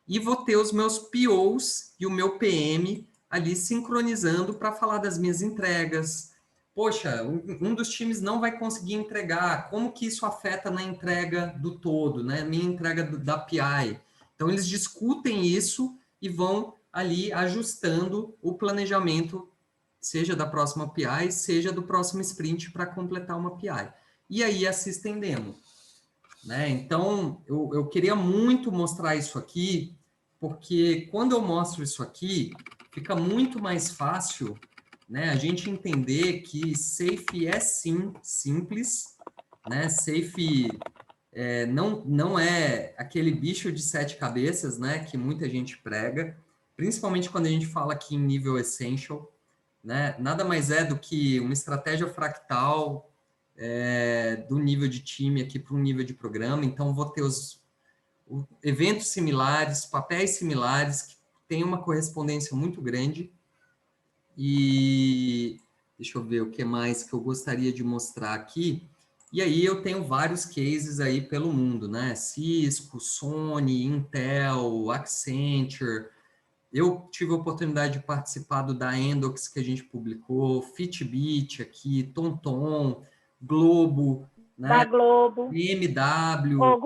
e vou ter os meus POs e o meu PM ali sincronizando para falar das minhas entregas. Poxa, um dos times não vai conseguir entregar, como que isso afeta na entrega do todo, né? Minha entrega da PI. Então, eles discutem isso e vão ali ajustando o planejamento, seja da próxima PI, seja do próximo sprint para completar uma PI. E aí assistem demo. Né? Então, eu queria muito mostrar isso aqui, porque quando eu mostro isso aqui, fica muito mais fácil, né, a gente entender que Safe é sim simples, né? Safe não é aquele bicho de 7 cabeças, né, que muita gente prega, principalmente quando a gente fala aqui em nível essential, né? Nada mais é do que uma estratégia fractal do nível de time aqui para um nível de programa. Então, vou ter os eventos similares, papéis similares, que tem uma correspondência muito grande. E deixa eu ver o que mais que eu gostaria de mostrar aqui. E aí eu tenho vários cases aí pelo mundo, né? Cisco, Sony, Intel, Accenture. Eu tive a oportunidade de participar do da Endox que a gente publicou, Fitbit aqui, TomTom, Globo, né? Da Globo. BMW. Ô,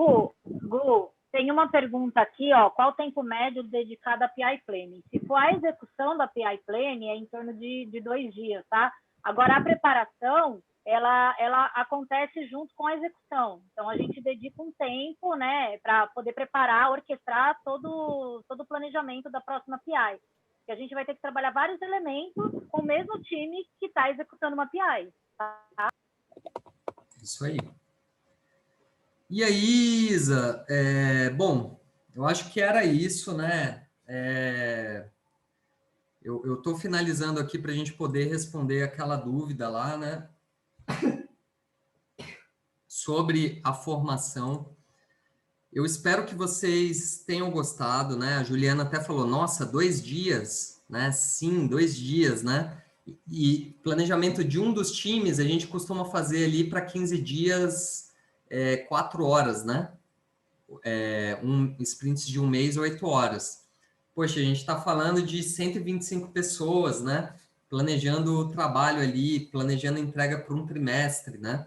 Gu, tem uma pergunta aqui, ó. Qual o tempo médio dedicado a PI Planning? Se for a execução da PI Planning, é em torno de 2 dias, tá? Agora, a preparação, ela acontece junto com a execução. Então, a gente dedica um tempo, né, para poder preparar, orquestrar todo o planejamento da próxima PI. Que a gente vai ter que trabalhar vários elementos com o mesmo time que está executando uma PI, tá? Isso aí. E aí, Isa, bom, eu acho que era isso, né? Eu estou finalizando aqui para a gente poder responder aquela dúvida lá, né? Sobre a formação. Eu espero que vocês tenham gostado, né? A Juliana até falou, nossa, 2 dias, né? Sim, 2 dias, né? E planejamento de um dos times, a gente costuma fazer ali para 15 dias, 4 horas, né? Sprints de um mês, 8 horas. Poxa, a gente está falando de 125 pessoas, né? Planejando o trabalho ali, planejando a entrega por um trimestre, né?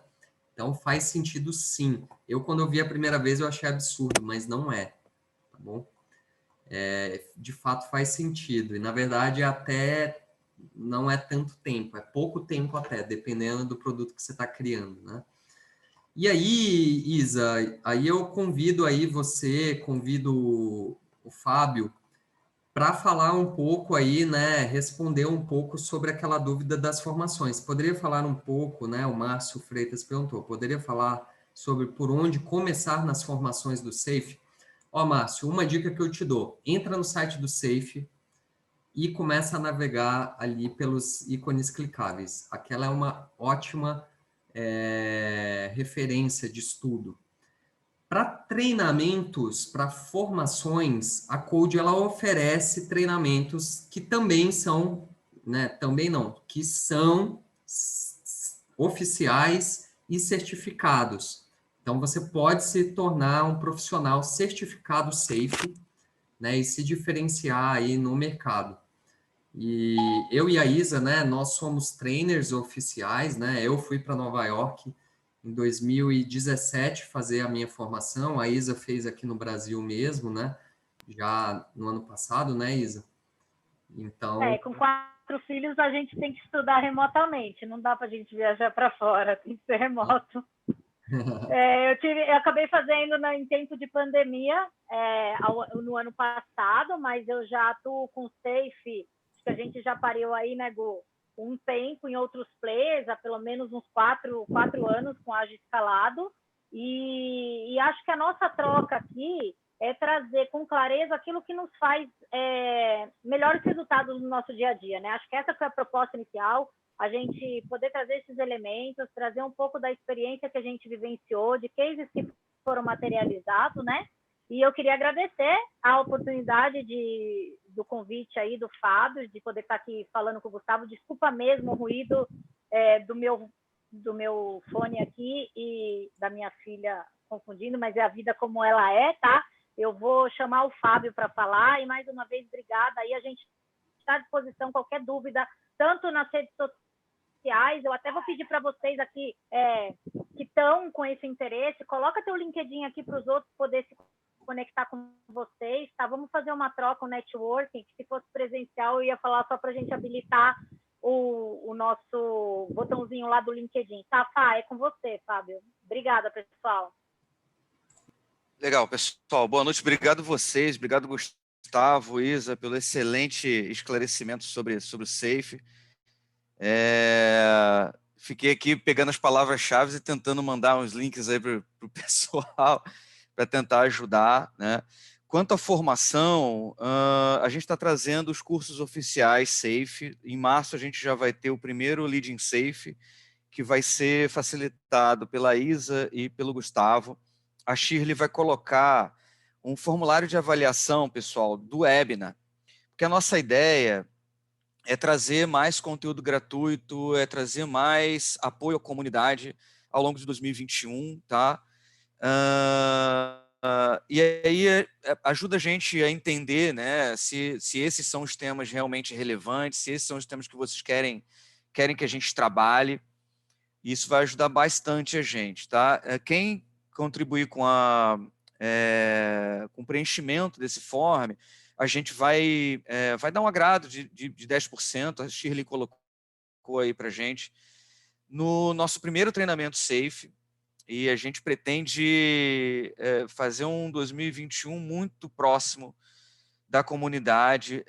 Então, faz sentido sim. Quando eu vi a primeira vez, eu achei absurdo, mas não é, tá bom? De fato, faz sentido. E, na verdade, até não é tanto tempo, é pouco tempo até, dependendo do produto que você está criando, né? E aí, Isa, aí eu convido aí você, convido o Fábio, para falar um pouco aí, né, responder um pouco sobre aquela dúvida das formações. Poderia falar um pouco, né, o Márcio Freitas perguntou, poderia falar sobre por onde começar nas formações do SAFe? Ó, Márcio, uma dica que eu te dou, entra no site do SAFe, e começa a navegar ali pelos ícones clicáveis. Aquela é uma ótima referência de estudo. Para treinamentos, para formações, a Code ela oferece treinamentos que também são, né, também não, que são oficiais e certificados. Então, você pode se tornar um profissional certificado SAFe, né, e se diferenciar aí no mercado. E eu e a Isa, né, nós somos trainers oficiais, né? Eu fui para Nova York em 2017 fazer a minha formação, a Isa fez aqui no Brasil mesmo, né? Já no ano passado, né, Isa? Então, Com 4 filhos a gente tem que estudar remotamente, não dá para a gente viajar para fora, tem que ser remoto. Eu acabei fazendo em tempo de pandemia no ano passado, mas eu já atuo com SAFe, que a gente já pariu aí, né, Gu, um tempo em outros players, há pelo menos uns 4 anos com Ágil Escalado, e acho que a nossa troca aqui é trazer com clareza aquilo que nos faz melhores resultados no nosso dia a dia, né? Acho que essa foi a proposta inicial, a gente poder trazer esses elementos, trazer um pouco da experiência que a gente vivenciou, de cases que foram materializados, né? E eu queria agradecer a oportunidade do convite aí do Fábio, de poder estar aqui falando com o Gustavo. Desculpa mesmo o ruído do meu fone aqui e da minha filha confundindo, mas é a vida como ela é, tá? Eu vou chamar o Fábio para falar e, mais uma vez, obrigada. Aí a gente está à disposição, qualquer dúvida, tanto nas redes sociais, eu até vou pedir para vocês aqui que estão com esse interesse, coloca teu LinkedIn aqui para os outros poderem se conectar com vocês, tá? Vamos fazer uma troca, um networking, que se fosse presencial eu ia falar só para a gente habilitar o nosso botãozinho lá do LinkedIn. Tá, Fá? É com você, Fábio. Obrigada, pessoal. Legal, pessoal. Boa noite. Obrigado vocês. Obrigado, Gustavo, Isa, pelo excelente esclarecimento sobre o SAFe. Fiquei aqui pegando as palavras-chave e tentando mandar uns links aí para o pessoal para tentar ajudar, né? Quanto à formação, a gente está trazendo os cursos oficiais SAFe. Em março a gente já vai ter o primeiro Leading SAFe, que vai ser facilitado pela Isa e pelo Gustavo. A Shirley vai colocar um formulário de avaliação, pessoal, do webinar, porque a nossa ideia é trazer mais conteúdo gratuito, é trazer mais apoio à comunidade ao longo de 2021, tá? E aí ajuda a gente a entender, né, se esses são os temas realmente relevantes, se esses são os temas que vocês querem que a gente trabalhe. Isso vai ajudar bastante a gente, tá? Quem contribuir com o preenchimento desse form, a gente vai dar um agrado de 10%, a Shirley colocou aí para a gente, no nosso primeiro treinamento SAFe, e a gente pretende fazer um 2021 muito próximo da comunidade,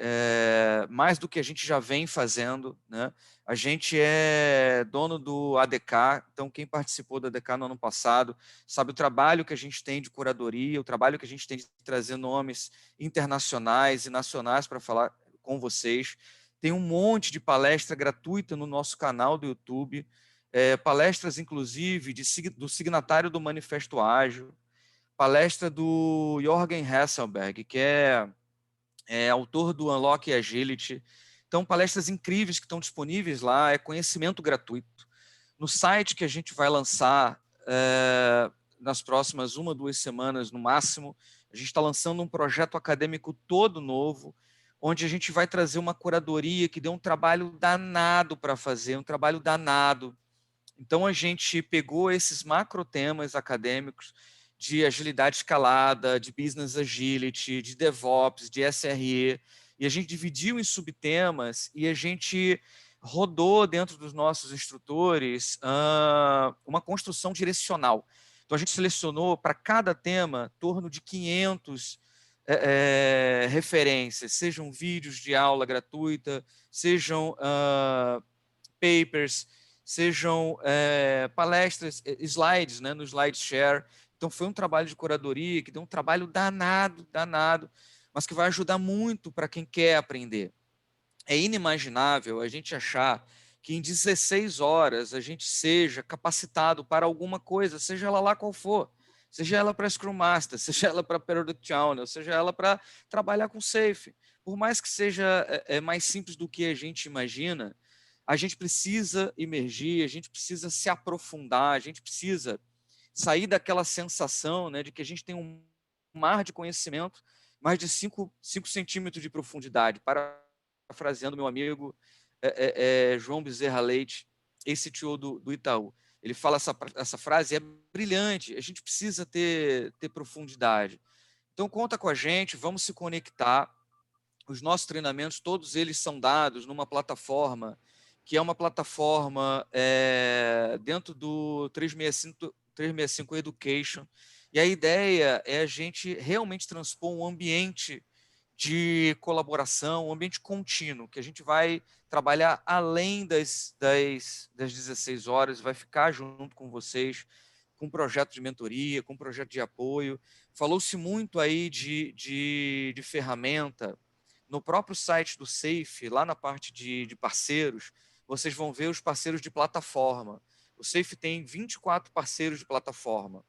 mais do que a gente já vem fazendo, né? A gente é dono do ADK, então quem participou do ADK no ano passado sabe o trabalho que a gente tem de curadoria, o trabalho que a gente tem de trazer nomes internacionais e nacionais para falar com vocês. Tem um monte de palestra gratuita no nosso canal do YouTube, palestras inclusive do signatário do Manifesto Ágil, palestra do Jorgen Hasselberg, que é autor do Unlock Agility. Então, palestras incríveis que estão disponíveis lá, é conhecimento gratuito. No site que a gente vai lançar nas próximas 1 ou 2 semanas, no máximo, a gente está lançando um projeto acadêmico todo novo, onde a gente vai trazer uma curadoria que deu um trabalho danado para fazer, um trabalho danado. Então, a gente pegou esses macro temas acadêmicos de agilidade escalada, de business agility, de DevOps, de SRE, e a gente dividiu em subtemas e a gente rodou dentro dos nossos instrutores uma construção direcional. Então, a gente selecionou para cada tema em torno de 500 referências, sejam vídeos de aula gratuita, sejam papers, sejam palestras, slides, né, no SlideShare. Então, foi um trabalho de curadoria que deu um trabalho danado, mas que vai ajudar muito para quem quer aprender. É inimaginável a gente achar que em 16 horas a gente seja capacitado para alguma coisa, seja ela lá qual for. Seja ela para Scrum Master, seja ela para Product Owner, seja ela para trabalhar com Safe. Por mais que seja mais simples do que a gente imagina, a gente precisa emergir, a gente precisa se aprofundar, a gente precisa sair daquela sensação, né, de que a gente tem um mar de conhecimento, mais de 5 centímetros de profundidade. Parafraseando meu amigo João Bezerra Leite, ex-CTO do Itaú. Ele fala essa frase, é brilhante, a gente precisa ter profundidade. Então, conta com a gente, vamos se conectar. Os nossos treinamentos, todos eles são dados numa plataforma, que é uma plataforma dentro do 365 Education. E a ideia é a gente realmente transpor um ambiente de colaboração, um ambiente contínuo, que a gente vai trabalhar além das 16 horas, vai ficar junto com vocês, com projeto de mentoria, com projeto de apoio. Falou-se muito aí de ferramenta. No próprio site do Safe, lá na parte de parceiros, vocês vão ver os parceiros de plataforma. O Safe tem 24 parceiros de plataforma.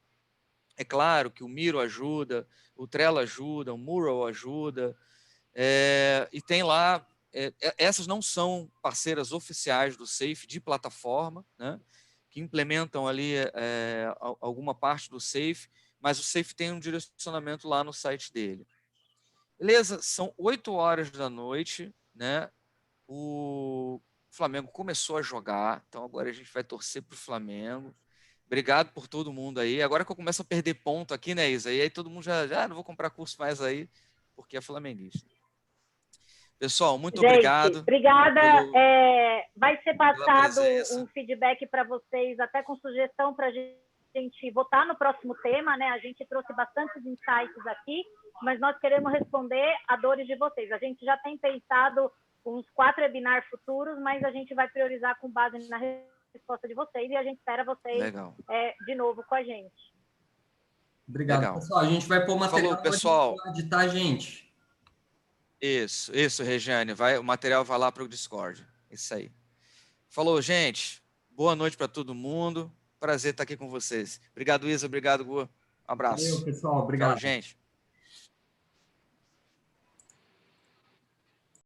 É claro que o Miro ajuda, o Trello ajuda, o Mural ajuda, e tem lá, essas não são parceiras oficiais do Safe de plataforma, né, que implementam ali alguma parte do Safe, mas o Safe tem um direcionamento lá no site dele. Beleza? São 8 horas da noite, né? O Flamengo começou a jogar, então agora a gente vai torcer para o Flamengo. Obrigado por todo mundo aí. Agora que eu começo a perder ponto aqui, né, Isa? E aí todo mundo já não vou comprar curso mais aí, porque é flamenguista. Pessoal, muito Gente, obrigado obrigada. Vai ser pela passado presença. um feedback para vocês, até com sugestão para a gente votar no próximo tema, né? A gente trouxe bastantes insights aqui, mas nós queremos responder a dores de vocês. A gente já tem pensado uns 4 webinars futuros, mas a gente vai priorizar com base na resposta de vocês e a gente espera vocês de novo com a gente. Obrigado, Legal. pessoal. A gente vai pôr o material Falou, pessoal. no Discord, tá, gente? Isso, Regiane. O material vai lá para o Discord. Isso aí. Falou, gente. Boa noite para todo mundo. Prazer estar aqui com vocês. Obrigado, Isa. Obrigado, Gu. Um abraço. Valeu, pessoal. Obrigado. Tchau, gente.